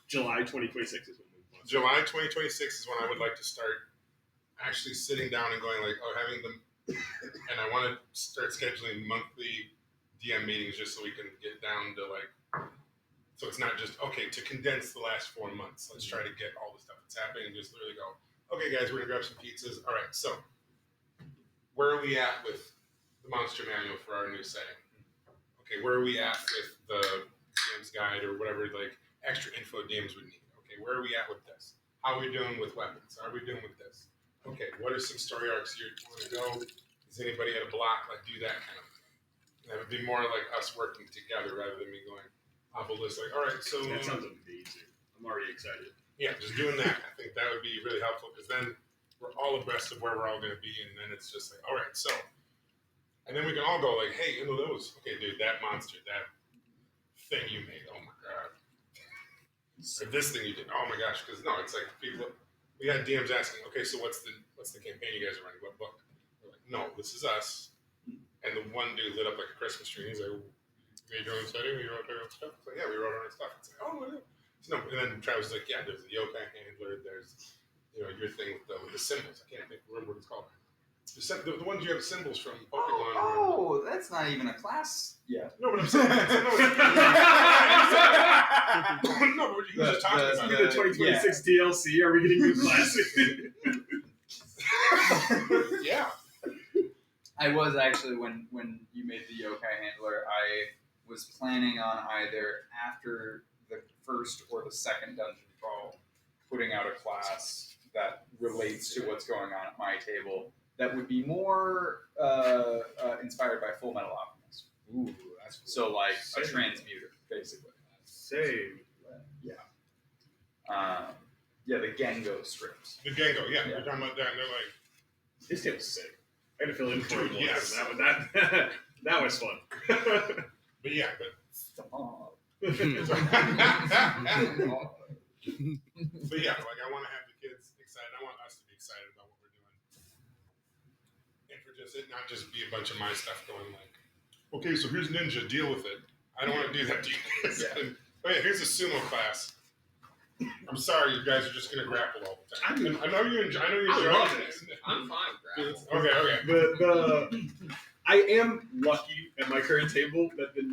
July 2026 is when we. July 2026 is when I would like to start actually sitting down and going like, having them, and I want to start scheduling monthly DM meetings just so we can get down to like, so it's not just, okay, to condense the last 4 months, let's try to get all the stuff that's happening and just literally go, okay guys, we're gonna grab some pizzas. All right, so where are we at with the monster manual for our new setting? Okay, where are we at with the DM's guide or whatever, like extra info DMs would need? Okay, where are we at with this? How are we doing with weapons? How are we doing with this? Okay, what are some story arcs you want to go? Is anybody at a block? Like, do that kind of thing. That would be more like us working together rather than me going off a list like, all right, so. That sounds amazing. I'm already excited. Yeah, just doing that. I think that would be really helpful, because then we're all abreast of where we're all going to be, and then it's just like, all right, so. And then we can all go like, hey, into those. Okay, dude, that monster, that thing you made, oh my God. Or this thing you did, oh my gosh, because no, it's like people, we had DMs asking, okay, so what's the campaign you guys are running? What book? We're like, no, this is us. And the one dude lit up like a Christmas tree. He's like, you made your own setting? You wrote your own stuff? It's like, yeah, we wrote our own stuff. It's like, oh, no. So, no. And then Travis was like, yeah, there's a yokai handler. There's, your thing with the symbols. I can't remember what it's called. The ones you have symbols from Pokemon. Oh, that's not even a class yet. No, but I'm saying. No, but he was just talking about The 2026 DLC. Are we getting new classes? Yeah. I was actually when you made the yokai handler, I was planning on either after the first or the second dungeon crawl, putting out a class that relates to what's going on at my table that would be more inspired by Full Metal Alchemist. Ooh, that's cool. So like a transmuter, basically. Same. Yeah, the Gengo scripts. The Gengo, yeah. We're talking about that, and they're like, This game was sick. I had to fill in for it. Yes. That was fun. but yeah, but Stop. But yeah, like I want to have the kids excited. I want us to be excited about what we're doing, and for just it not just be a bunch of my stuff going like, okay, so here's Ninja, deal with it. I don't want to do that to you guys. Yeah. Oh yeah, here's a sumo class. I'm sorry, you guys are just gonna grapple all the time. I know you enjoy. I know you I enjoy love it. it. I'm fine with that. Okay. I am lucky at my current table that the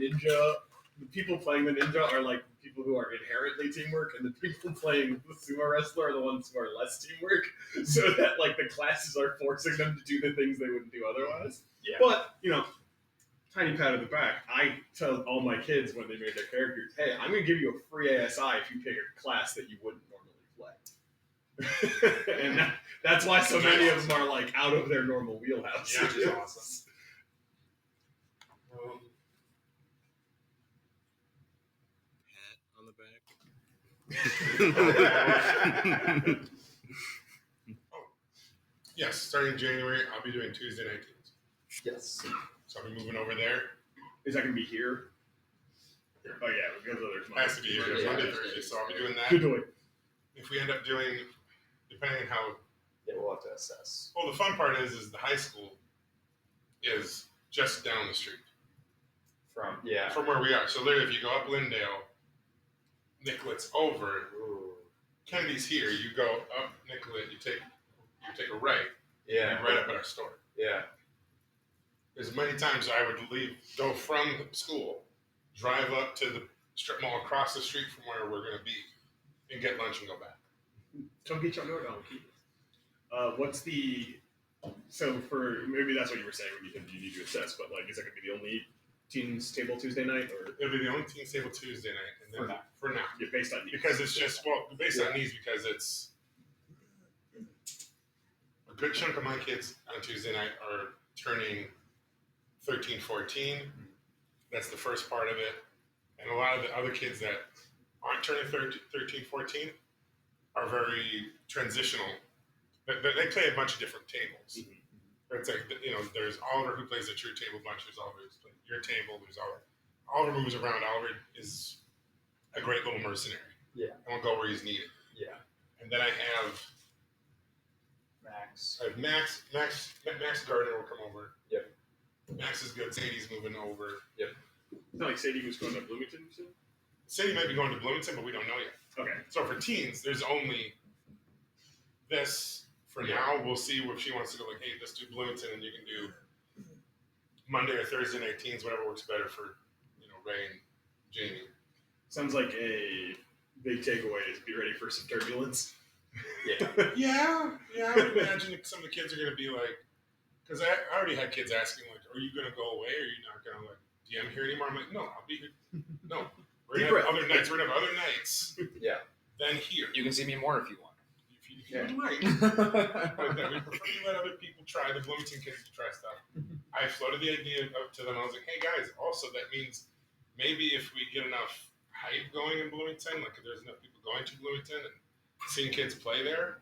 people playing the ninja are like people who are inherently teamwork, and the people playing the sumo wrestler are the ones who are less teamwork. So that like the classes are forcing them to do the things they wouldn't do otherwise. Yeah. But tiny pat on the back. I tell all my kids when they made their characters, hey, I'm going to give you a free ASI if you pick a class that you wouldn't normally play. And that's why so many of them are like out of their normal wheelhouse. Yeah, which is awesome. Pat on the back. Yes, starting January, I'll be doing Tuesday night teams. Yes. So I'll be moving over there. Is that going to be here? Oh, yeah, because there's Has to be here. Yeah. Monday, Thursday. So I'll be doing that. Good doing. If we end up doing, depending on how. Yeah, we'll have to assess. Well, the fun part is the high school is just down the street From where we are. So literally, if you go up Lindale, Nicolet's over. Kennedy's here. You go up Nicolet. You take a right. Yeah. And right up at our store. Yeah. There's many times I would go from school, drive up to the strip mall across the street from where we're going to be, and get lunch and go back. Chunky Chunky. So for, maybe that's what you were saying when you need to assess, but like, is that going to be the only teens table Tuesday night? Or It'll be the only team table Tuesday night. And then for now. Yeah, based on needs. Because it's just, based on needs, because it's a good chunk of my kids on Tuesday night are turning 13, 14. That's the first part of it. And a lot of the other kids that aren't turning 13, 14 are very transitional. They play a bunch of different tables. Mm-hmm. It's like, there's Oliver who plays the true table bunch. There's Oliver who's playing your table. There's Oliver moves around. Oliver is a great little mercenary. Yeah. And will go where he's needed. Yeah. And then I have Max. Max Gardner will come over. Yep. Max is good. Sadie's moving over. Yep. It's not like Sadie was going to Bloomington soon? Sadie might be going to Bloomington, but we don't know yet. Okay. So for teens, there's only this for now. We'll see if she wants to go like, hey, let's do Bloomington, and you can do Monday or Thursday night teens, whatever works better for Ray and Jamie. Sounds like a big takeaway is be ready for some turbulence. Yeah. I would imagine some of the kids are going to be like, because I already had kids asking like, are you going to go away? Or are you not going to like DM here anymore? I'm like, no, I'll be here. No, we're going to have other nights. We're going to have other nights. Yeah. Than here. You can see me more if you want. If you like. But then we prefer to let other people try, the Bloomington kids to try stuff. I floated the idea up to them. I was like, hey guys, also that means maybe if we get enough hype going in Bloomington, like if there's enough people going to Bloomington and seeing kids play there,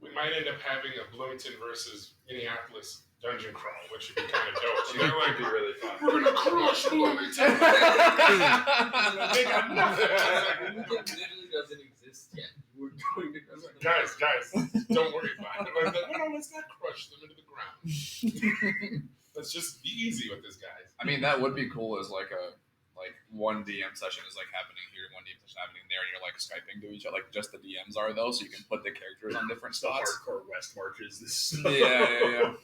we might end up having a Bloomington versus Minneapolis dungeon crawl, which would be kind of dope. So they're like, be really fun. we're gonna crush Bloomington. They got nothing. Bloomington literally doesn't exist yet. we're doing it. Guys, don't worry about it. I'm like, no, let's not crush them into the ground. Let's just be easy with this, guys. I mean, that would be cool as like one DM session is like happening here, one DM session happening there, and you're like Skyping to each other. Like just the DMs are though, so you can put the characters on different The spots. hardcore West marches. This Yeah.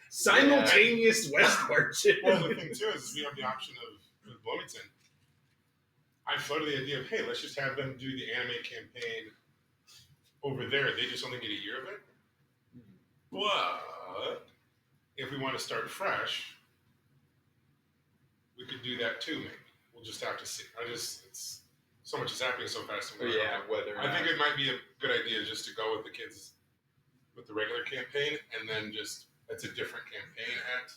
simultaneous West marches. Well, the thing too is we have the option of with Bloomington. I floated the idea of, hey, let's just have them do the anime campaign over there. They just only get a year of it. But if we want to start fresh, we could do that too. Maybe we'll just have to see. It's so much is happening so fast. But yeah, whether or I think not- it might be a good idea just to go with the kids with the regular campaign, and then just it's a different campaign at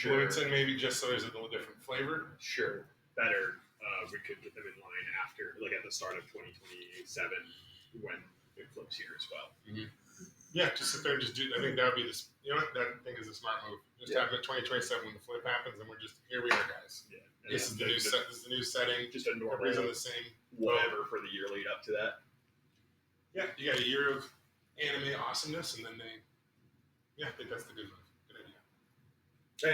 Bloomington, maybe just so there's a little different flavor. Sure. Better, we could get them in line after, like at the start of 2027, when it flips here as well. Yeah, just sit there and just do. I think that would be this. You know what? That I think is a smart move. Just have it 2027 when the flip happens, and we're just here. We are, guys. Yeah, This is the new set. This is the new setting. Just a normal Everybody's on the same. whatever for the year lead up to that. Yeah, you got a year of anime awesomeness, and then they. Yeah, I think that's the good move. Good idea.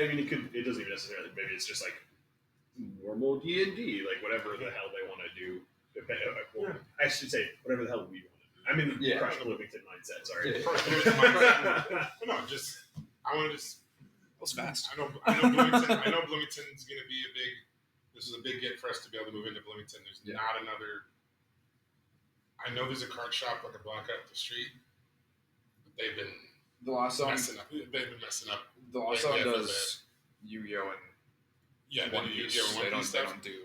I mean, it doesn't even necessarily. Maybe it's just like normal D&D, like whatever the hell they want to do. Well, I should say whatever the hell we want to do. I'm in the Crush Bloomington mindset. Sorry. No, just I want to just. That was fast. I know Bloomington. I know Bloomington's going to be a big. This is a big get for us to be able to move into Bloomington. There's not another. I know there's a card shop like a block up the street, but they've been The last song, messing up. They've been messing up. the last song does Yu-Gi-Oh and Yeah, One they do Piece. Yu-Gi-Oh! They One Piece don't stuff. do.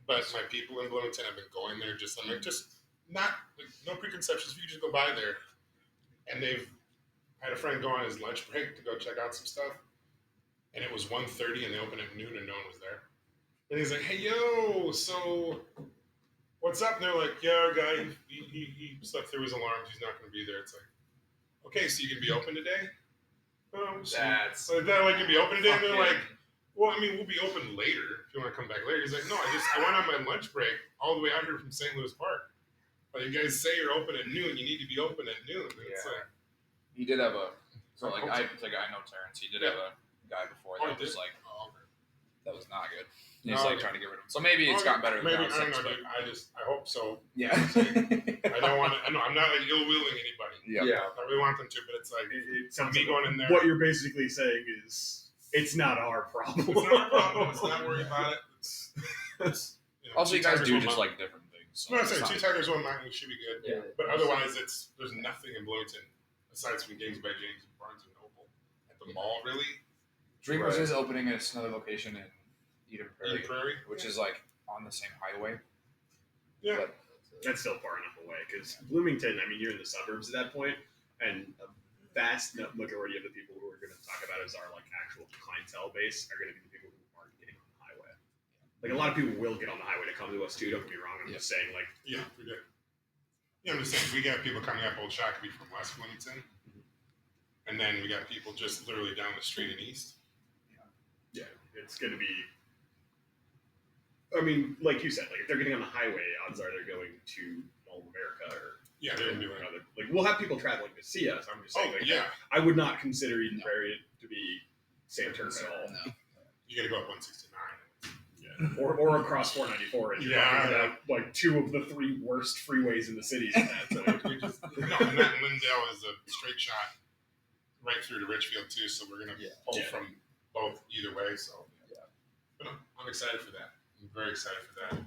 But my people in Bloomington have been going there just I'm like just not like, no preconceptions. You just go by there, and they've had a friend go on his lunch break to go check out some stuff, and it was 1:30 and they opened at noon and no one was there. And he's like, "Hey yo, so what's up?" And they're like, "Yeah, our guy he slept through his alarms. He's not going to be there." It's like, okay, so you can be open today? That's So that like you can be open today? And they're like. fucking- Well, I mean, we'll be open later if you want to come back later. He's like, no, I went on my lunch break all the way out here from St. Louis Park. But you guys say you're open at noon. You need to be open at noon. And it's Yeah. like, He did have a. So like I know Terrence. He did have a guy before Oh, that he was did? like oh, okay. that was not good. He's Oh, like okay. trying to get rid of him. So maybe it's gotten better. Maybe now I don't since, know, but- dude. I hope so. Yeah. I don't want to. I know I'm not like ill willing anybody. Yeah. I really want them to, but it's like It sounds me like going in there. what you're basically saying is it's not our problem. It's not a problem. Let's not worry about it. It's, Also, you guys two do tigers, just one like different things. So mountain. No, I'm it's saying fine. two tigers, one mountain. We should be good. Yeah. But otherwise, there's nothing in Bloomington aside from Games by James and Barnes and Noble at the mall, really. Dreamers Right. is opening another location in Eden Prairie, Eden Prairie. which is like on the same highway. Yeah. But That's still far enough away because Bloomington, I mean, you're in the suburbs at that point, and a vast majority of the people who we're going to talk about as our like actual clientele base are going to be the people who aren't getting on the highway. Like a lot of people will get on the highway to come to us too. Don't get me wrong. I'm just saying, like, Yeah, we did. Yeah, I'm just saying, we got people coming up Old Shakopee from West Bloomington. And then we got people just literally down the street and east. yeah, it's going to be. I mean, like you said, like if they're getting on the highway, odds are they're going to Mall of America or Yeah, they're doing other. Like we'll have people traveling to see us. I'm just saying. Oh, like, yeah. I would not consider Eden Prairie to be same turf at all. no. You got to go up 169. Yeah. Or across 494, and you're Yeah, talking about like two of the three worst freeways in the city. So We just, no, and then Lindale is a straight shot right through to Richfield, too. So we're going to pull Yeah. from both either way. So, Yeah. But no, I'm excited for that. I'm very excited for that.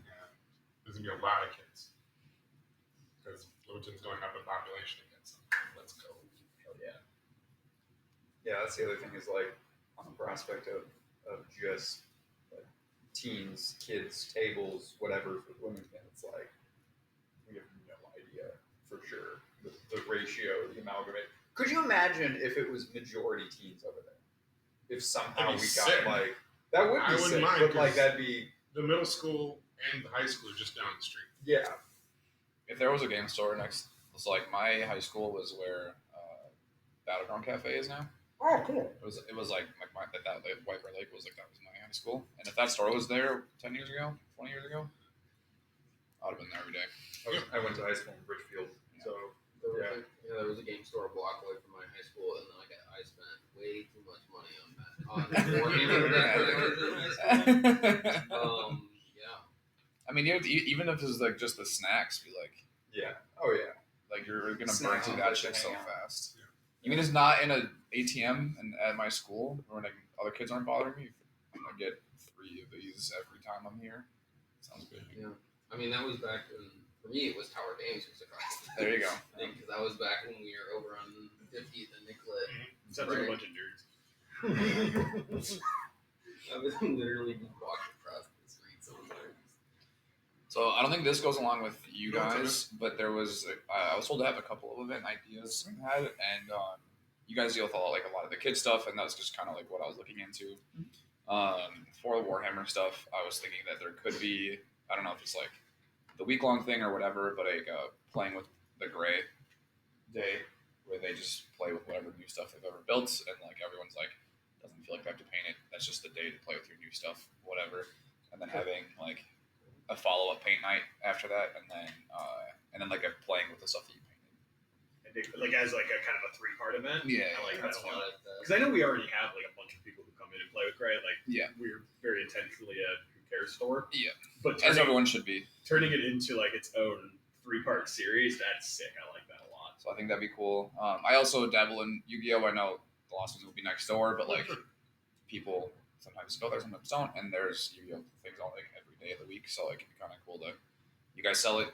There's going to be a lot of kids. Because Bloomington's going up in population again. So let's go. Hell yeah. Yeah, that's the other thing is like on the prospect of just like teens, kids, tables, whatever for Bloomington, it's like we have no idea for sure the ratio, the amalgamate. Could you imagine if it was majority teens over there? If somehow That'd we be got sick. like that would I be wouldn't sick, mind, but like 'cause- that'd be The middle school and the high school are just down the street. yeah. If there was a game store next, it's like my high school was where Battleground Cafe is now. Oh, cool. It was like White Bear Lake was like that was my high school, and if that store was there 10 years ago, 20 years ago, I would have been there every day. I went to high school in Bridgefield, so There was a game store a block away from my high school, and I spent way too much money on that. Yeah. I mean, even if it's like just the snacks, be like, oh yeah. like you're gonna Snack burn through that place shit to so hang out. fast. Even if it's not in a ATM and at my school, or when other kids aren't bothering me, I'm gonna get 3 of these every time I'm here. Sounds good. Yeah. I mean, that was back when, for me, it was Tower Dames was across the There you go. because that was back when we were over on 50th and Nicollet. Sounds like a bunch of nerds. I was literally just walking across the street sometimes. So I don't think this goes along with you guys, but there was I was told to have a couple of event ideas I had, and you guys deal with a lot of the kid stuff, and that's just kind of like what I was looking into. For the Warhammer stuff, I was thinking that there could be, I don't know if it's like the week-long thing or whatever, but like playing with the Gray Day, where they just play with whatever new stuff they've ever built, and like everyone's like doesn't feel like they have to paint it. That's just the day to play with your new stuff, whatever. And then having like a follow-up paint night after that, and then like a playing with the stuff that you painted. Like as like a kind of a 3-part event. Yeah, I like That's that a what lot. I Because I know we already have like a bunch of people who come in and play with Gray. Like we're very intentionally a who cares store. Yeah. But As everyone should be. turning it into like its own 3-part series, that's sick. I like that a lot. So I think that'd be cool. I also dabble in Yu-Gi-Oh! I know the Lost Ones will be next door, but like people sometimes go there, sometimes don't, and there's Yu-Gi-Oh! Things all like every day of the week, so like it'd be kind of cool to you guys sell it.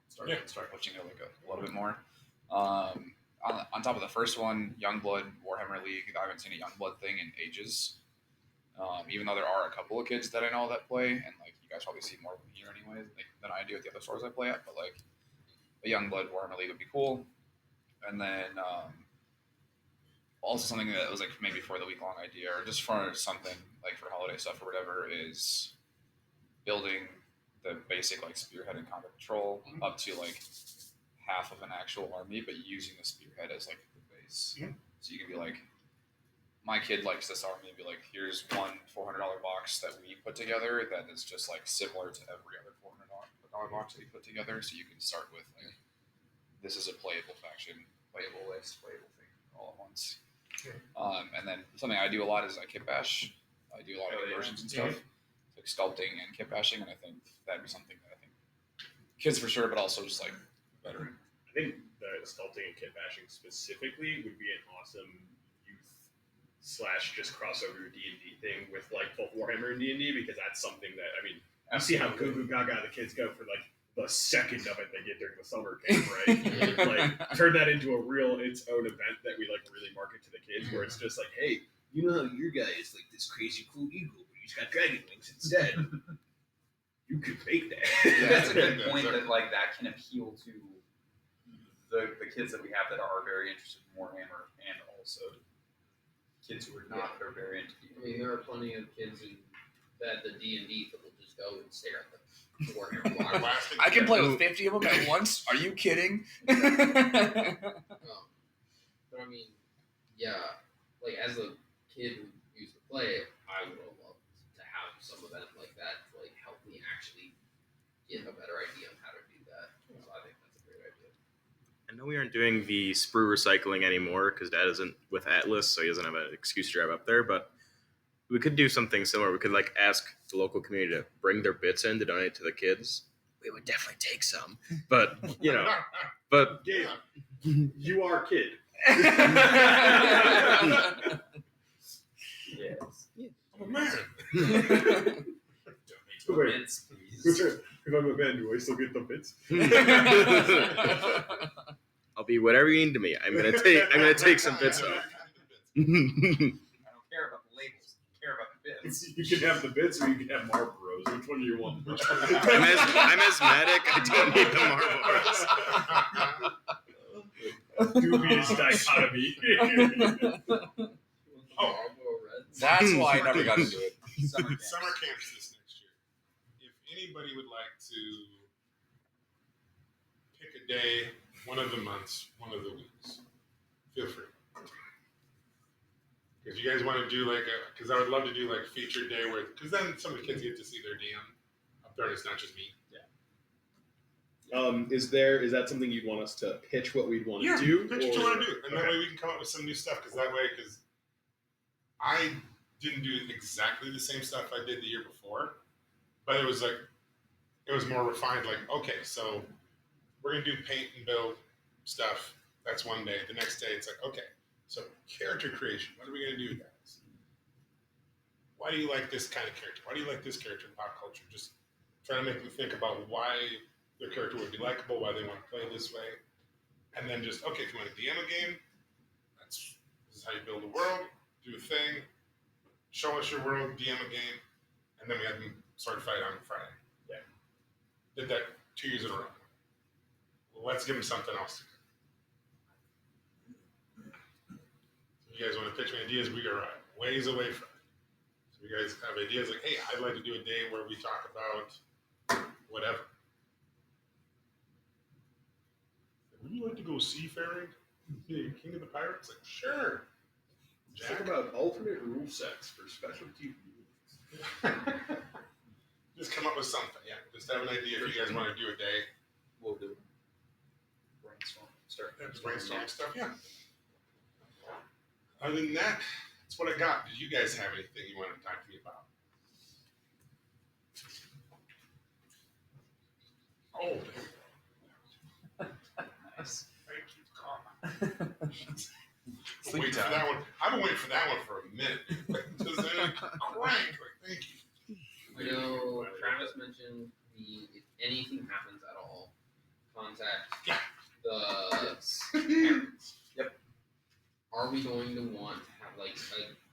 Start pushing it like a little bit more. On top of the first one, Youngblood Warhammer League. I haven't seen a Youngblood thing in ages. Even though there are a couple of kids that I know that play, and like you guys probably see more of them here anyway than I do at the other stores I play at. But like a Youngblood Warhammer League would be cool. And then also something that was like maybe for the week-long idea or just for something like for holiday stuff or whatever is building the basic like spearhead and combat patrol up to like half of an actual army, but using the spearhead as like the base. So you can be like, my kid likes this army, and be like, here's one $400 box that we put together that is just like similar to every other $400 box that we put together. So you can start with like, this is a playable faction, playable list, playable thing all at once. And then something I do a lot is I kit bash. I do a lot of conversions and stuff, like sculpting and kit bashing, and I think that'd be something that I think kids for sure, but also just like better. I think the sculpting and kit bashing specifically would be an awesome youth / just crossover D&D thing with like both Warhammer and D&D, because that's something that, I mean, you see how goo goo gaga the kids go for like the second of it they get during the summer camp, right? Like turn that into a real its own event that we like really market to the kids, where it's just like, hey, you know how your guy is like this crazy cool eagle, but he's got dragon wings instead. You could make that. Yeah, that's a good point that like that can appeal to the kids that we have that are very interested in Warhammer, and also kids who are not that are very into I mean, there are plenty of kids that the D&D that will just go and stare at the Warhammer block. I can play with 50 of them at once. Are you kidding? But I mean, yeah, like as a kid who used to play it, I would have loved to have some event like that to like help me actually get a better idea of how to do that. So I think that's a great idea. I know we aren't doing the sprue recycling anymore because Dad isn't with Atlas, so he doesn't have an excuse to drive up there. But we could do something similar. We could like ask the local community to bring their bits in to donate to the kids. We would definitely take some, but you know, but Gabe, you are kid. Yes. I'm a man. Wait, Bits, please. if I'm a man, do I still get the bits? I'll be whatever you need to me. I'm gonna take some bits though. I don't care about the labels. I care about the bits. You can have the bits, or you can have Marlboros. Which one do you want? I'm asthmatic. I don't need the Marlboros. Dubious dichotomy. That's why I never got into it. Summer camps this next year. If anybody would like to pick a day, one of the months, one of the weeks, feel free. Because you guys want to do like because I would love to do like featured day where, because then some of the kids get to see their DM up there and it's not just me. Yeah. Is that something you'd want us to pitch what we'd want to do? Pitch what you want to do, and that Okay. way we can come up with some new stuff. Because I didn't do exactly the same stuff I did the year before, but it was more refined. Like, okay, so we're gonna do paint and build stuff. That's one day. The next day, it's like, okay, so character creation. What are we gonna do, guys? Why do you like this kind of character? Why do you like this character in pop culture? Just trying to make them think about why their character would be likable, why they want to play this way, and then just okay, if you want to DM a game, this is how you build a world. Do a thing, show us your world, DM a game, and then we had them sword fight on Friday. Yeah. Did that 2 years in a row. Well, let's give them something else to do. If you guys want to pitch me ideas, we are ways away from it. So if you guys have ideas like, hey, I'd like to do a day where we talk about whatever. Would you like to go seafaring? King of the Pirates? Like, sure. Talk about alternate rule sets for specialty rules. Just come up with something, yeah. Just have an idea if you guys want to do a day. We'll do brainstorm. Start Just brainstorming stuff, yeah. Other than that, that's what I got. Did you guys have anything you want to talk to me about? Oh, Nice. thank you, Carl. I've been waiting for that one for a minute. Just crank. Like, thank you. I know Travis mentioned if anything happens at all, contact the parents. Yep. Are we going to want to have like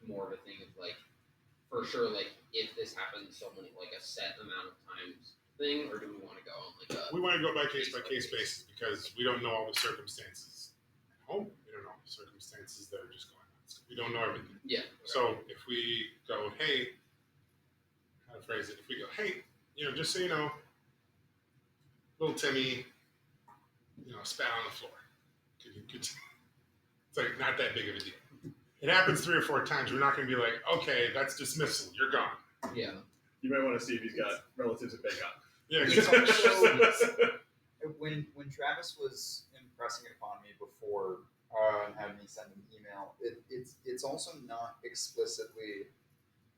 more of a thing of like, for sure, like if this happens so many a set amount of times thing, or do we want to go on We want to go by case basis because we don't know all the circumstances at home. We don't know all the circumstances that are just going on. So we don't know everything. Yeah. So if we go, hey, how to phrase it? If we go, hey, just so you know, little Timmy, spat on the floor. It's like not that big of a deal. It happens 3 or 4 times. We're not going to be like, okay, that's dismissal. You're gone. Yeah. You might want to see if he's got relatives at Bangkok. Yeah. It's also, when Travis was impressing it upon me before and had me send an email, it's also not explicitly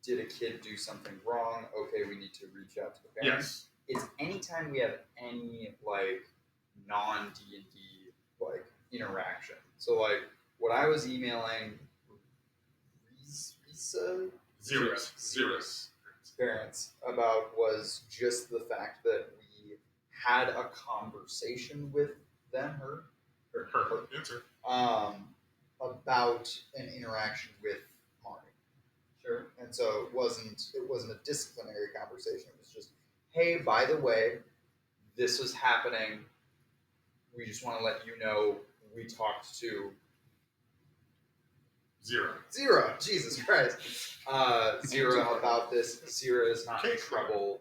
did a kid do something wrong? Okay, we need to reach out to the parents. Yes. It's anytime we have any non D&D interaction. So what I was emailing Zeros. parents about was just the fact that we had a conversation with them, her, Answer. about an interaction with Mari. Sure. And so it wasn't a disciplinary conversation. It was just, hey, by the way, this was happening. We just want to let you know we talked to Zero. Jesus Christ. Zero about this. Zero is not in trouble.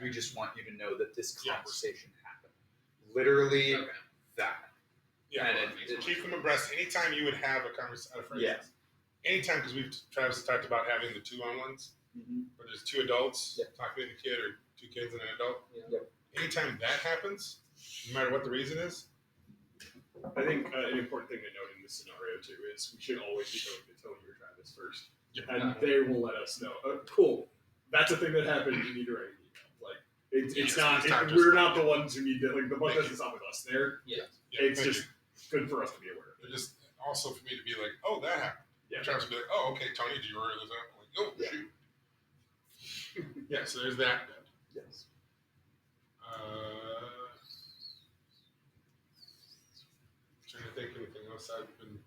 We just want you to know that this conversation happened. Literally that. Yeah. And keep them abreast. Anytime you would have a conversation. Yes. Anytime, because Travis talked about having the 2-on-1s, where there's 2 adults talking to a kid or 2 kids and an adult. Yep. Anytime that happens, no matter what the reason is. I think an important thing to note in this scenario too is we should always be going to Tony or Travis first, and they will let us know. Cool, that's a thing that happened. You need to write an email. It's not. We're not the ones who need to. The buck doesn't stop with us. It's just good for us to be aware of it. Just also for me to be like, oh, that happened. Yeah. Travis will be like, oh, okay, Tony, do you remember this? I'm like, oh, shoot. Yeah. So there's that. Yes. Trying to think of anything else I've been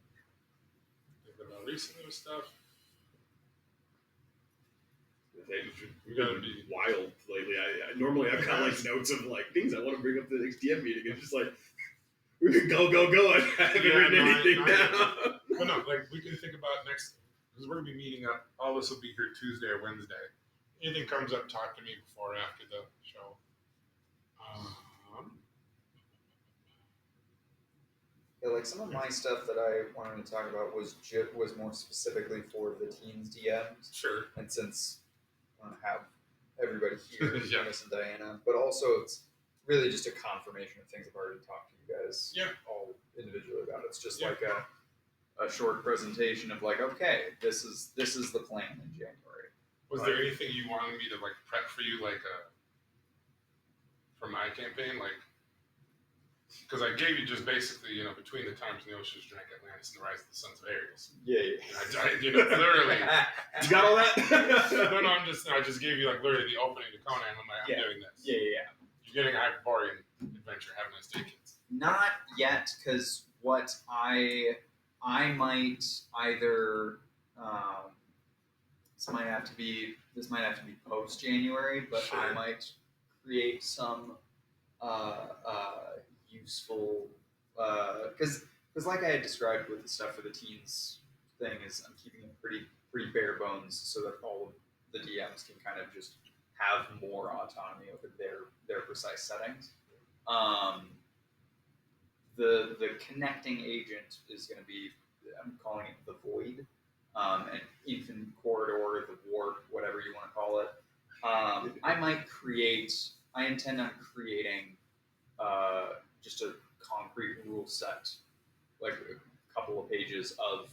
thinking about recently with stuff. We've gotta be wild lately. I normally I've got notes of things I want to bring up to the next DM meeting. It's just we can go. I haven't written anything down. Well, no, we can think about next, because we're gonna be meeting up. All this will be here Tuesday or Wednesday. Anything comes up, talk to me before or after the show. Yeah, some of my stuff that I wanted to talk about was more specifically for the teens DMs. Sure. And since I don't have everybody here, Yeah. Dennis and Diana, but also it's really just a confirmation of things I've already talked to you guys Yeah. all individually about. It's just Yeah. like a short presentation of like, okay, this is the plan in January. Was there anything you wanted me to like prep for you, like for my campaign, like? Because I gave you just basically, between the times Neosha's drank Atlantis and the Rise of the Sons of Ares. Yeah. Literally. You got all that? No, I just gave you like literally the opening to Conan. I'm like, I'm doing this. Yeah. You're getting a Hyperborean adventure. Have a nice day, kids. Not yet, because what I might either this might have to be post January, but Sure. I might create some useful because like I had described with the stuff for the teens thing is I'm keeping it pretty bare bones so that all of the DMs can kind of just have more autonomy over their precise settings. The connecting agent is going to be, I'm calling it the void, an infinite corridor, the warp, whatever you want to call it. I intend on creating just a concrete rule set, like a couple of pages of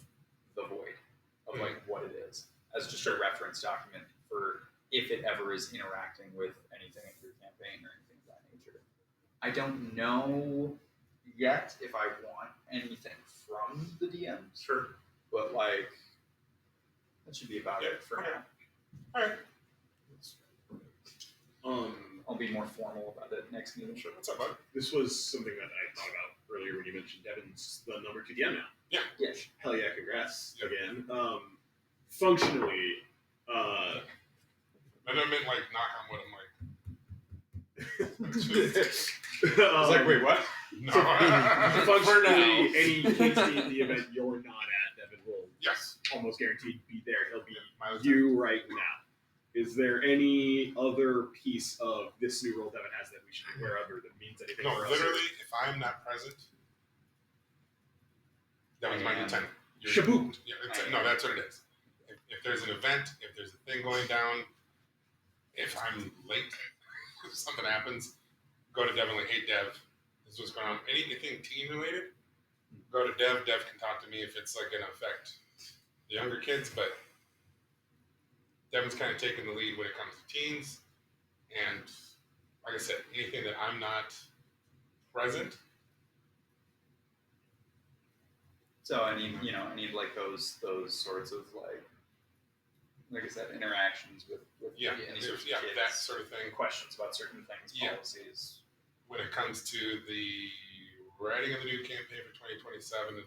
the void, of like what it is, as just a reference document for if it ever is interacting with anything in your campaign or anything of that nature. I don't know yet if I want anything from the DMs. Sure. But like, that should be about it for now. All right. I'll be more formal about it next meeting. Sure. What's up, bud? This was something that I thought about earlier when you mentioned Devin's the number 2 DM now. Yeah. Yeah. Hell yeah, congrats again. Functionally, I don't mean like knock on wood. I'm like. I was like, wait, what? No. functionally, any kids in the event you're not at, Devin will Yes. almost guaranteed be there. He'll be My you right now. Is there any other piece of this new role Devin has that we should be aware of or that means anything No, for us? literally, if I'm not present, that was my lieutenant. Shaboot. Yeah, no, that's what it is. If there's an event, if there's a thing going down, if I'm late, if something happens, go to Dev and like, hey Dev, this is what's going on. Anything team related, go to Dev. Dev can talk to me if it's like going to affect the younger kids, but Devin's kind of taking the lead when it comes to teens. And like I said, anything that I'm not present. So I need like those sorts of like I said, interactions with any sorts of kids, that sort of thing. questions about certain things, policies. When it comes to the writing of the new campaign for 2027,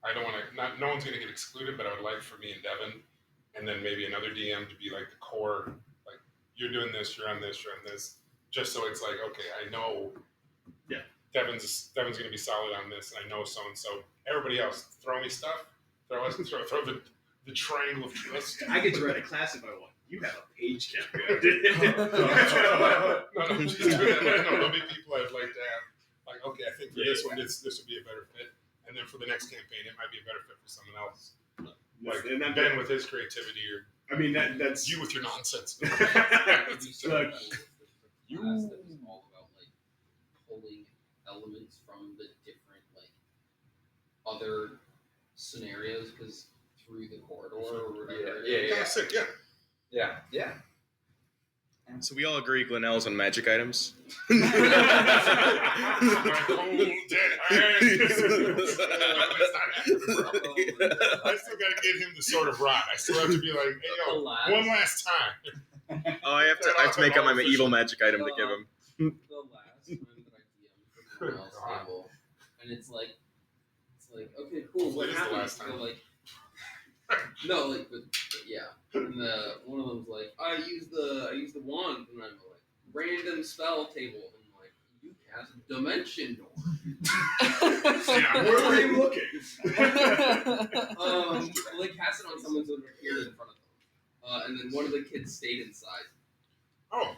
I don't want to. No one's going to get excluded, but I would like for me and Devin, and then maybe another DM to be like the core. Like you're doing this, you're on this, just so it's like okay, I know. Yeah. Devin's going to be solid on this, and I know so and so. Everybody else, throw me stuff. Throw the triangle of trust. I get to write a class if I want. You have a page count. No, just do that. There'll be people I'd like to have. Like, okay, I think for this one, this would be a better fit. And then for the next campaign, it might be a better fit for someone else. Like and that, Ben with his creativity, or that's you with your nonsense. You that is all about like pulling elements from the different like other scenarios because through the corridor or whatever. Kind of sick, Yeah. So we all agree Glenelle's on magic items? My cold dead hands. That's not happening, bro. I still got to get him to sort of rot. I still have to be like, hey, yo, one last time. Oh, I have to make up my evil magic item to give him. The last time that I DM'd for the else table, and it's like, okay, cool. What It is the happens? last time. So, like, no, like, but yeah. And one of them's like, I use the wand, and I'm like, random spell table, and I'm like, you cast Dimension Door. Yeah, where were you looking? Like cast it on someone so it appeared in front of them, and then one of the kids stayed inside. Oh.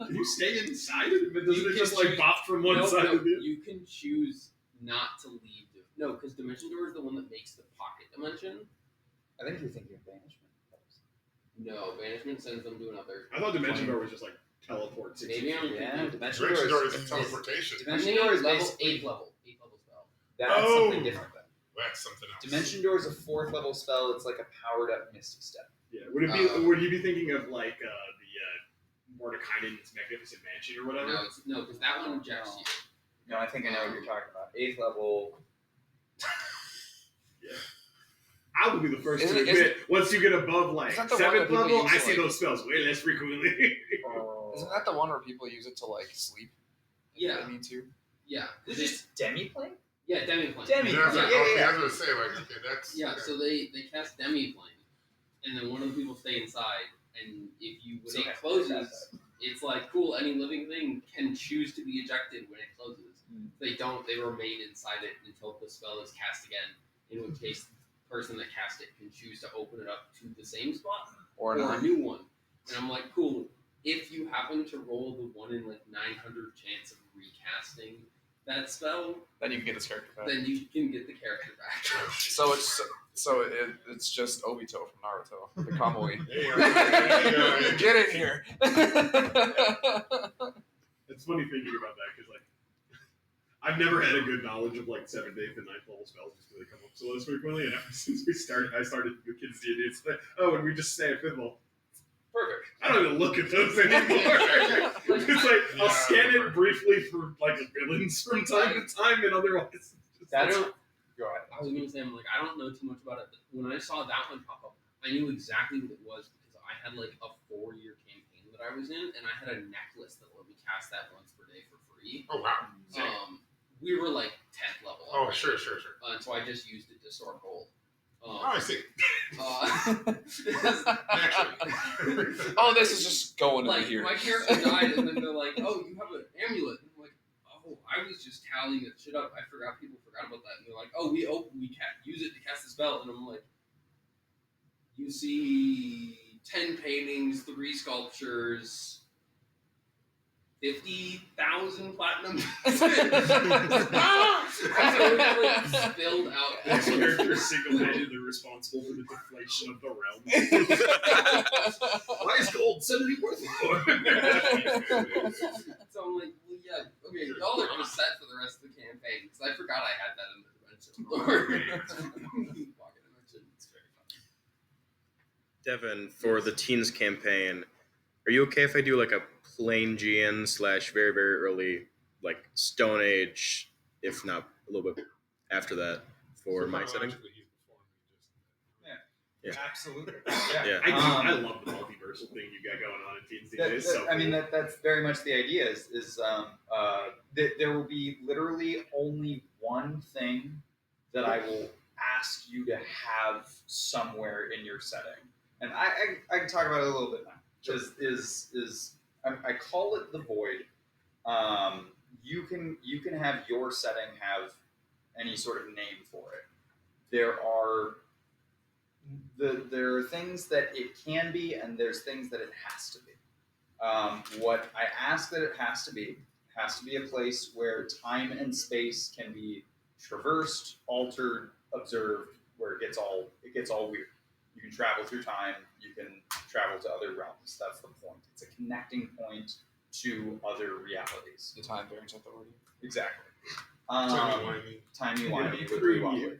Can you stay inside it? But doesn't it just like bop from one side to the other? You can choose not to leave. No, because Dimension Door is the one that makes the pocket dimension. I think you're thinking of banishment. No, banishment sends them to another. I thought Dimension Door was just like teleport. Maybe I'm Yeah, Dimension Dimension Door Door is teleportation. Dimension Door is level basically 8th level spell. that's something different then. That's something else. Dimension Door is a 4th level spell. It's like a powered up Misty Step. Yeah. Would it be? Would you be thinking of like the Mordekainen's Magnificent Mansion or whatever? No, because that one rejects you. No, I think I know what you're talking about. 8th level. Yeah. I will be the first Isn't to it- admit, once you get above like Isn't that the one that 7th people level, use I to, see like- those spells way less frequently. Isn't that the one where people use it to like sleep? Yeah. I mean too. Yeah. Is it just Demiplane? Yeah, Demiplane. Yeah, Demiplane. I was Yeah. gonna say like, okay, that's Yeah, so they cast Demiplane, and then one of the people stay inside, and if you when it closes, it's like cool. Any living thing can choose to be ejected when it closes. If they don't, they remain inside it until the spell is cast again. In which case, the person that cast it can choose to open it up to the same spot Or or not. a new one. And I'm like, cool. If you happen to roll the 1 in like 900 chance of recasting that spell, Then you can get this character back. then you can get the character back. So it's just Obito from Naruto, the Kamui. There you go. Get in here. It's funny thinking about that because like I've never had a good knowledge of like 7th, 8th, and 9th level spells just because they come up so less frequently. And ever since I started with kids D&D, it's like, oh, and we just say a 5th level. Perfect. I don't even look at those anymore. It's like I'll scan it briefly for like villains from time to time, and otherwise. It's just, That's don't- go ahead. I was gonna say, I'm like, I don't know too much about it, but when I saw that one pop up, I knew exactly what it was because I had like a 4-year campaign that I was in, and I had a necklace that let me cast that once per day for free. Oh wow. We were like 10th level. Oh already. sure. And so I just used it to store gold. Oh, I see. Naturally. Oh, this is just going Like over here. my character died, and then they're like, "Oh, you have an amulet." And I'm like, "Oh, I was just tallying that shit up. I forgot people forgot about that." And they're like, "Oh, we can't use it to cast the spell." And I'm like, "You see 10 paintings, 3 sculptures, 50,000 platinum." Spilled out. This character is single-handedly responsible for the deflation of the realm. Why is gold suddenly worth more? So I'm like, well, yeah, okay, y'all are just set for the rest of the campaign because I forgot I had that in the dimension. Pocket dimension. It's very fun. Devin, for the teens campaign, are you okay if I do like a plain GN / very, very early, like Stone Age, if not a little bit after that for my setting? Yeah. Absolutely. Yeah. I love the multiversal thing you got going on in Teens these days. So I mean, that's very much the idea is that there will be literally only one thing that I will ask you to have somewhere in your setting. And I can talk about it a little bit now. I call it the void. You can have your setting have any sort of name for it. There are things that it can be, and there's things that it has to be. What I ask that it has to be a place where time and space can be traversed, altered, observed, where it gets all weird. You can travel through time. You can travel to other realms. That's the point. It's a connecting point to other realities. The time variance authority. Exactly. Timey-wimey. Timey-wimey.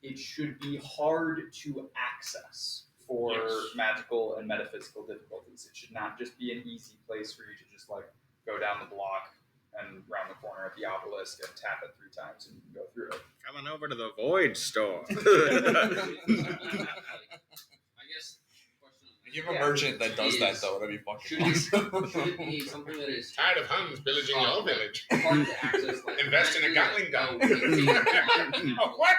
It should be hard to access for magical and metaphysical difficulties. It should not just be an easy place for you to just like go down the block and round the corner at the obelisk and tap it 3 times and you can go through it. Coming over to the Void Store. I guess. If you have a merchant that does that though, that'd be fucking Should it be something that is Tired of Huns pillaging your village. hard to access? Like, Invest in a Gatling gun. Oh, what?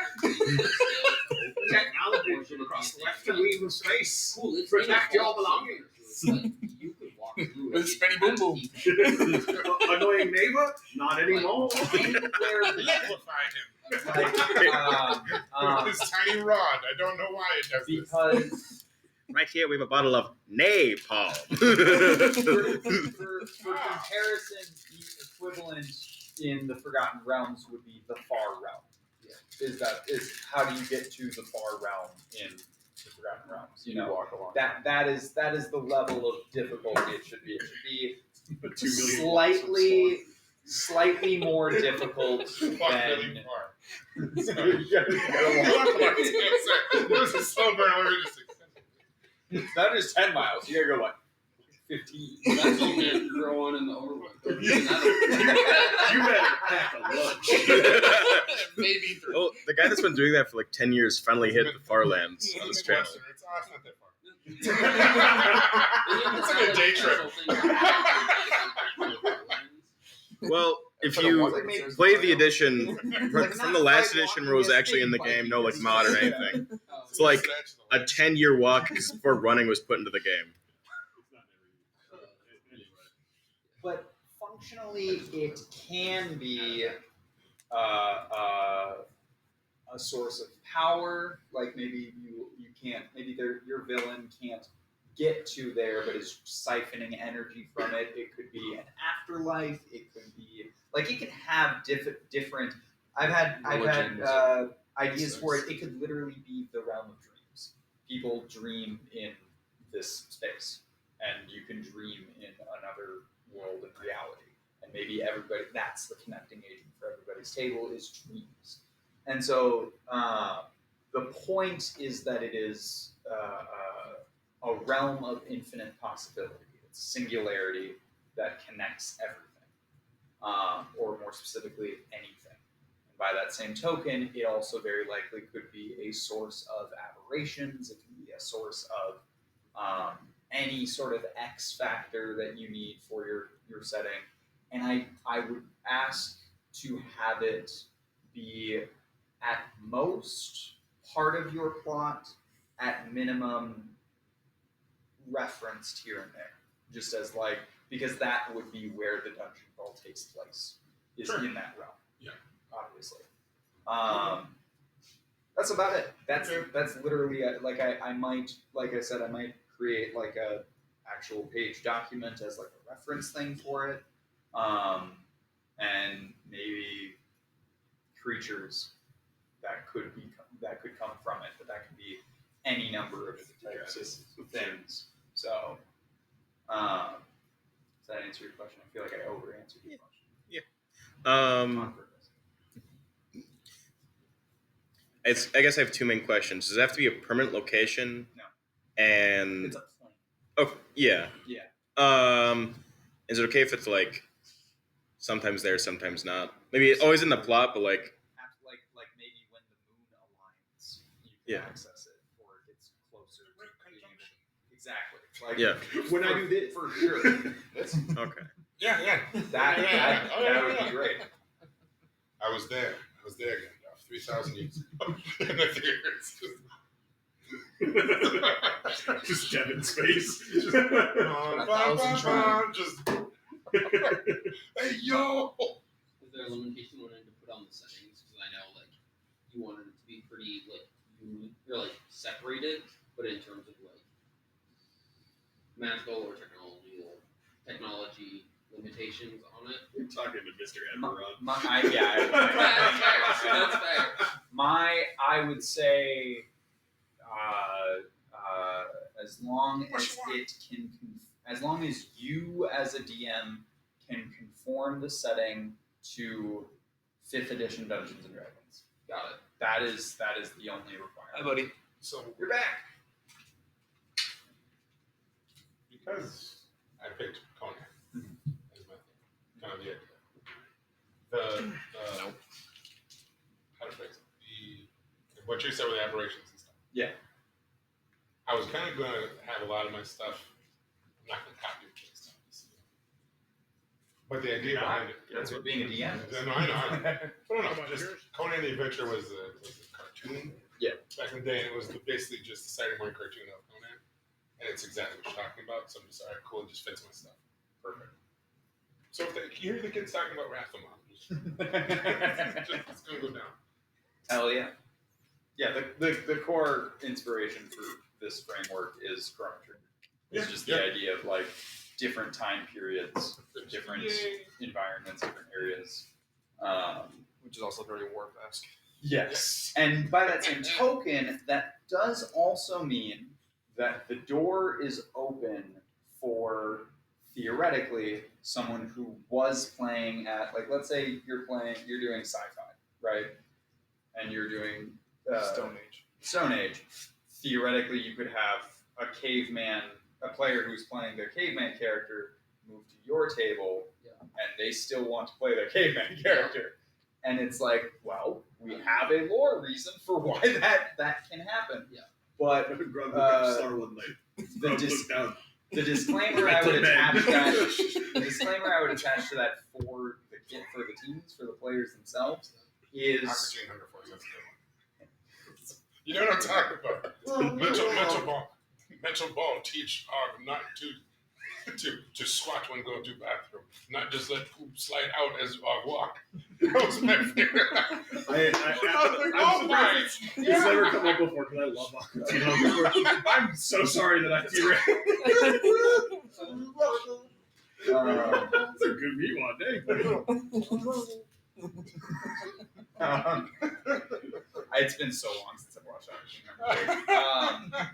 Technology across the western weave of space. Cool, it's Protect your belongings. Like, you could walk through With Spinny Boom Boom. Annoying neighbor? Not anymore. Electrify him. Like, With this tiny rod. I don't know why it does this. because Right here we have a bottle of napalm. for comparison, the equivalent in the Forgotten Realms would be the Far Realm. Is how do you get to the Far Realm in Forgotten Realms. You know, that is the level of difficulty it should be. It should be 2 million slightly more difficult than. This is so bad. Not just 10 miles. You gotta go like 15. That's only if you're growing in the overworld. You better pack a lunch. Maybe 3. Oh, the guy that's been doing that for like 10 years finally hit the far lands on this channel. It's not that far. It's like a day trip. Well, if you play the edition from the last edition where it was actually in the game, no like mod or anything, it's like a 10-year walk before running was put into the game. But functionally, it can be a source of power. Like maybe you can't, maybe your villain can't get to there, but is siphoning energy from it. It could be an afterlife. It could be like it can have different. I've had ideas for it. It could literally be the realm of dreams. People dream in this space, and you can dream in another world and reality. And maybe everybody, that's the connecting agent for everybody's table is dreams. And so the point is that it is a realm of infinite possibility. It's singularity that connects everything, or more specifically, anything. And by that same token, it also very likely could be a source of aberrations. It can be a source of any sort of X factor that you need for your setting. And I would ask to have it be at most part of your plot, at minimum referenced here and there, just as like, because that would be where the dungeon crawl takes place, is in that realm. Yeah. Obviously. That's about it. That's literally like I might, like I said, I might create like a actual page document as like a reference thing for it, and maybe creatures that could come from it, but that could be any number of types of things. So, does that answer your question? I feel like I over-answered your question. I guess I have two main questions. Does it have to be a permanent location? No. And It's a plane. oh yeah. Yeah. Is it okay if it's like sometimes there, sometimes not? Maybe always in the plot, but like maybe when the moon aligns, you can access it, or it gets closer to being able to. Exactly. Like, when I do this, for sure. Okay. Yeah. That would be great. I was there again, 3,000 years ago. Just Devin's face. Just, hey yo! Is there a limitation you wanted to put on the settings? Because I know like you wanted it to be pretty like unique or like separated, but in terms of like magical or technology limitations on it. You're talking to Mr. Emerald. That's fair. I would say, as long as you as a DM can conform the setting to 5th edition Dungeons and Dragons. Got it. That is the only requirement. Hi, buddy. So You're back. because I picked Conan as my kind of the idea. How to phrase it? What you said with the aberrations and stuff. Yeah. I was kind of going to have a lot of my stuff. I'm not going to copy your stuff. But the idea behind it. That's what being a DM is. No, I know. No. Just Conan the Adventurer was a cartoon. Yeah. Back in the day, and it was basically just a Saturday morning cartoon of Conan. And it's exactly what you're talking about. So I'm just, all right, cool, it just fits my stuff. Perfect. So if you hear the kids talking about Rathamon, it's going to go down. Hell yeah. Yeah, the core inspiration for this framework is Chrono Trigger. It's just the idea of like different time periods, different environments, different areas. Which is also very Warp-esque. Yes. And by that same token, that does also mean that the door is open for, theoretically, someone who was playing at, like, let's say you're doing sci-fi, right? And you're doing Stone Age. Theoretically, you could have a player who's playing their caveman character move to your table, and they still want to play their caveman character. And it's like, well, we have a lore reason for why that can happen. Yeah. But Star one night. the disclaimer I would attach to that for the teams, for the players themselves, is You know what I'm talking about? Mental ball teach not to squat when going to bathroom, not just let poop slide out as walk. That was my favorite. It's never come up before because I love Aquatino. I'm so sorry that I derailed. That's a good meme on day. It's been so long since I've watched that.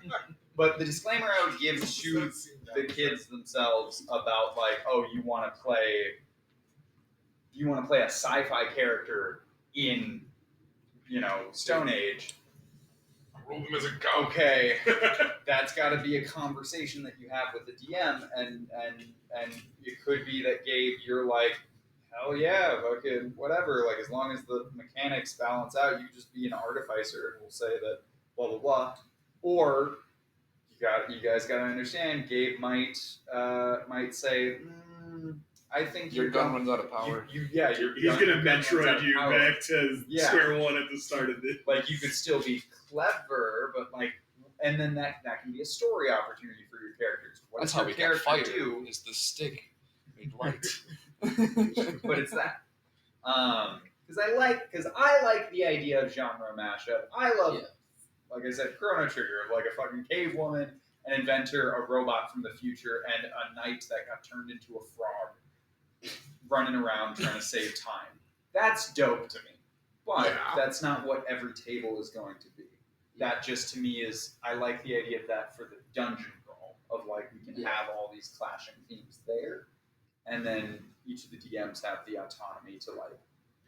But the disclaimer I would give to the kids themselves about, like, oh, you want to play a sci-fi character in, Stone Age. Roll them as a cow. Okay, that's got to be a conversation that you have with the DM, and it could be that, Gabe, you're like, hell yeah, fucking whatever. Like, as long as the mechanics balance out, you can just be an artificer, and we'll say that blah blah blah. Or you guys got to understand, Gabe might say, I think Your gun runs out of power. He's gonna Metroid you back to square one at the start of this. Like, you could still be clever, but like, and then that can be a story opportunity for your characters. What That's does how your we character get fire. do? Is the stick made right? But it's that. Because I like the idea of genre mashup. I love, like I said, Chrono Trigger, of like a fucking cave woman, an inventor, a robot from the future, and a knight that got turned into a frog, running around trying to save time. That's dope to me. But that's not what every table is going to be. That just, to me, is, I like the idea of that for the dungeon crawl, of like, we can have all these clashing themes there, and then each of the DMs have the autonomy to like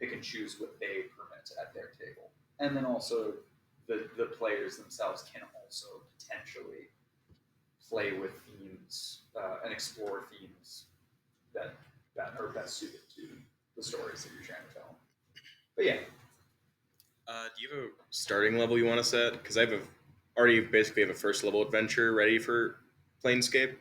pick and choose what they permit at their table. And then also the players themselves can also potentially play with themes and explore themes that are best suited to the stories that you're trying to tell. But yeah. Do you have a starting level you want to set? Because I already basically have a first level adventure ready for Planescape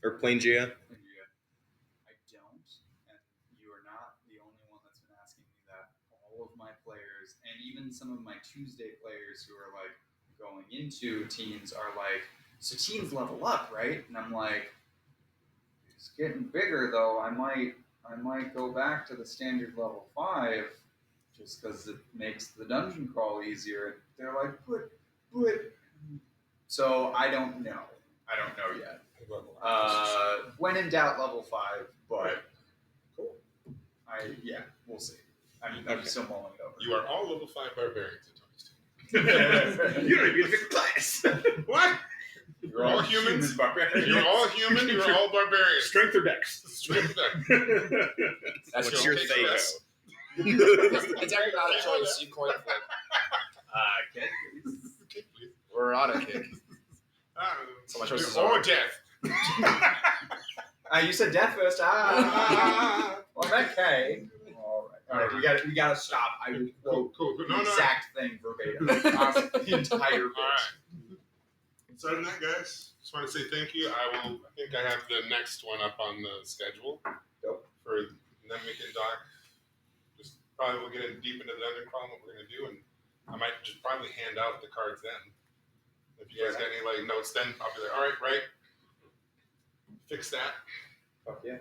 or Planegea. I don't, and you are not the only one that's been asking me that. All of my players, and even some of my Tuesday players who are like going into teens, are like, so teens level up, right? And I'm like, it's getting bigger though. I might go back to the standard level 5 just because it makes the dungeon crawl easier. They're like, but. So I don't know. I don't know yet. When in doubt, level 5, but cool. We'll see. I mean, I'm still mulling it over. You are all level 5 barbarians You don't even pick a class. What? You're all humans. You're all human. You're all barbarians. Strength or dex? Strength dex. That's what's your thing. It's actually not a choice. You coin flip. Kick, please. Kick, please. We're on a kick. So my choices or are death. You said death first. Well, okay. All right. We gotta stop. I will quote Cool. the exact thing verbatim. The entire bit. All right. So other than that, guys, just want to say thank you. I think I have the next one up on the schedule. Dope. And then we can talk. Just probably we'll get deep into the dungeon crawl, what we're gonna do, and I might just probably hand out the cards then. If you guys got any like notes, then I'll be like, all right, fix that. Fuck yeah.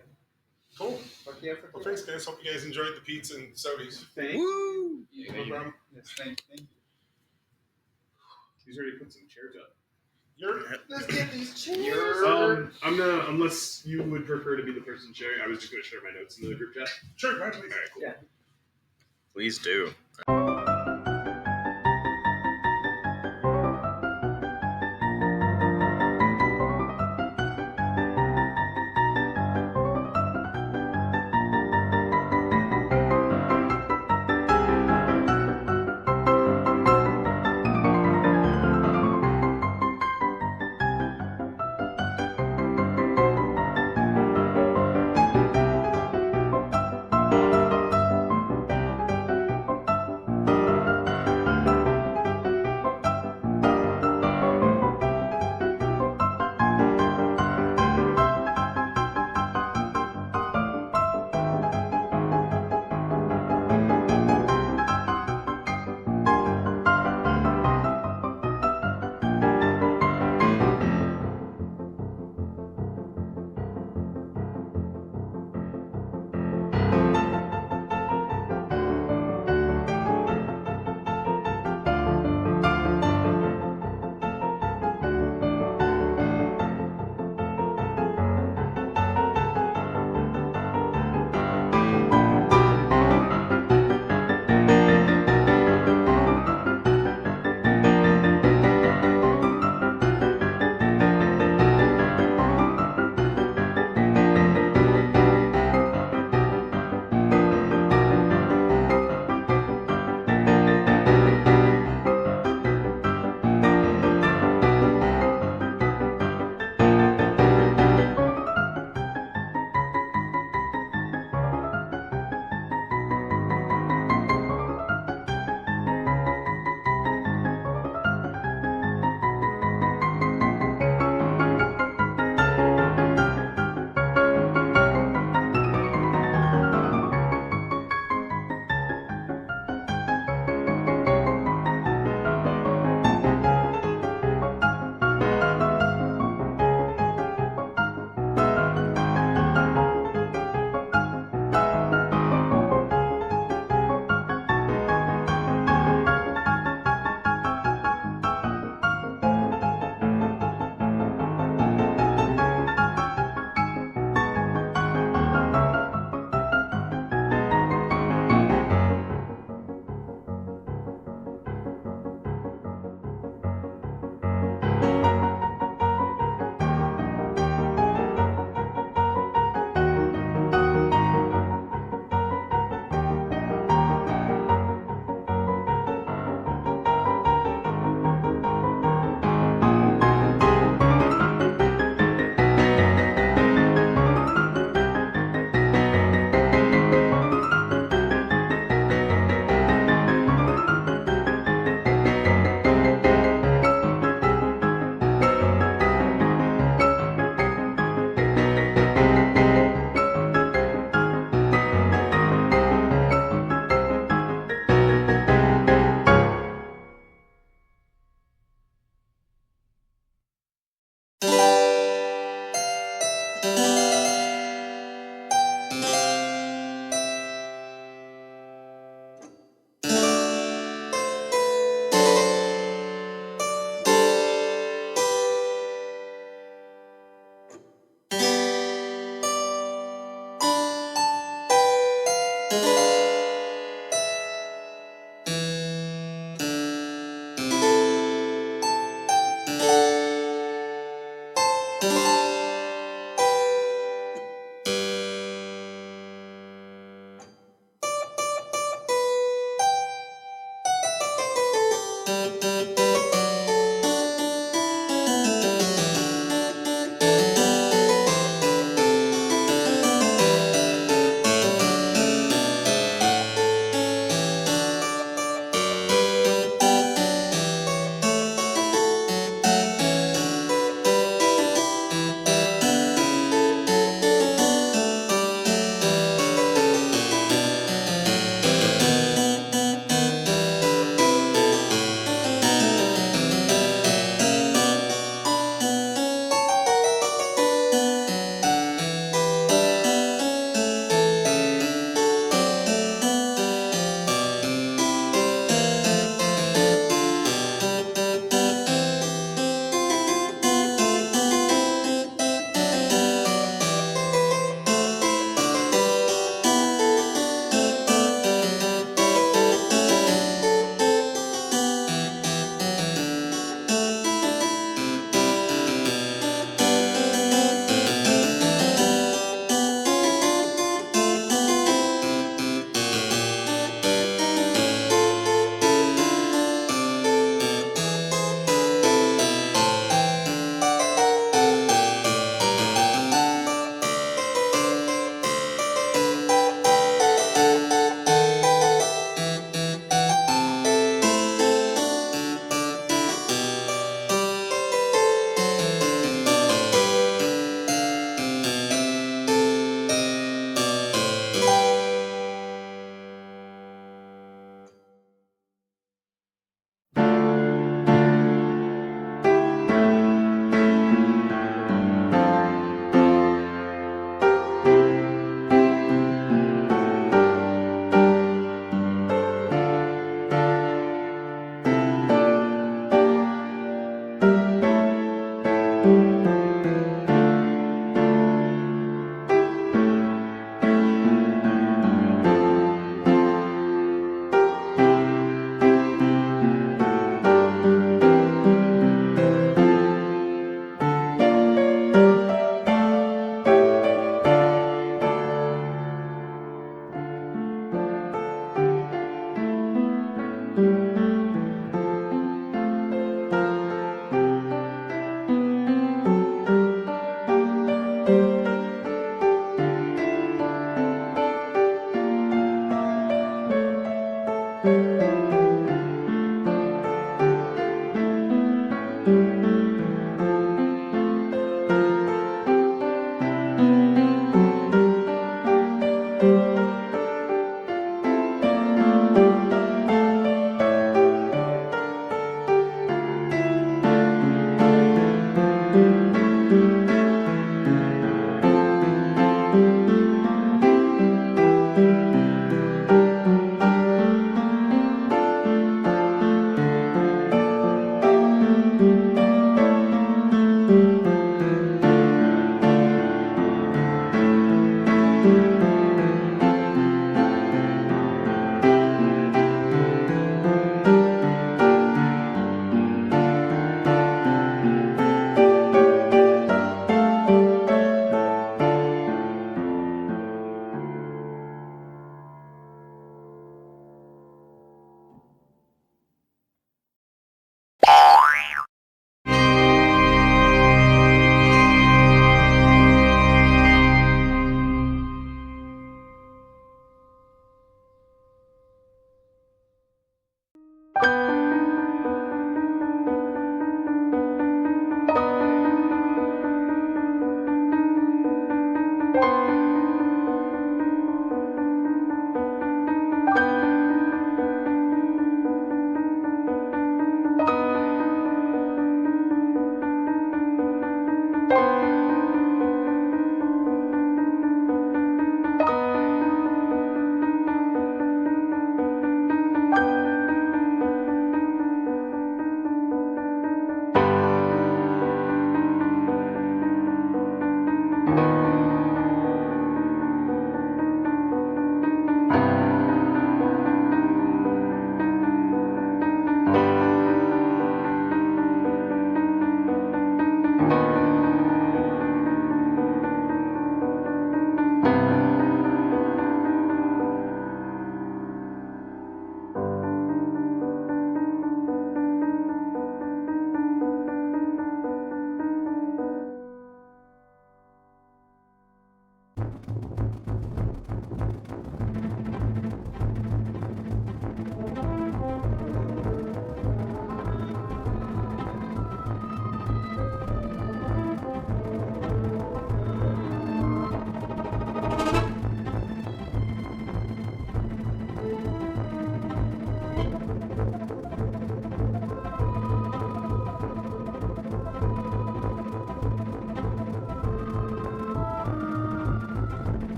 Cool. Fuck yeah. Well, thanks, guys. Hope you guys enjoyed the pizza and sodas. Thanks. Woo! No problem. Yes, thank you. He's already put some chairs up. Let's get these chairs. I'm gonna, unless you would prefer to be the person sharing, I was just gonna share my notes in the group chat. Sure, go ahead, please. All right, cool. Yeah. Please do.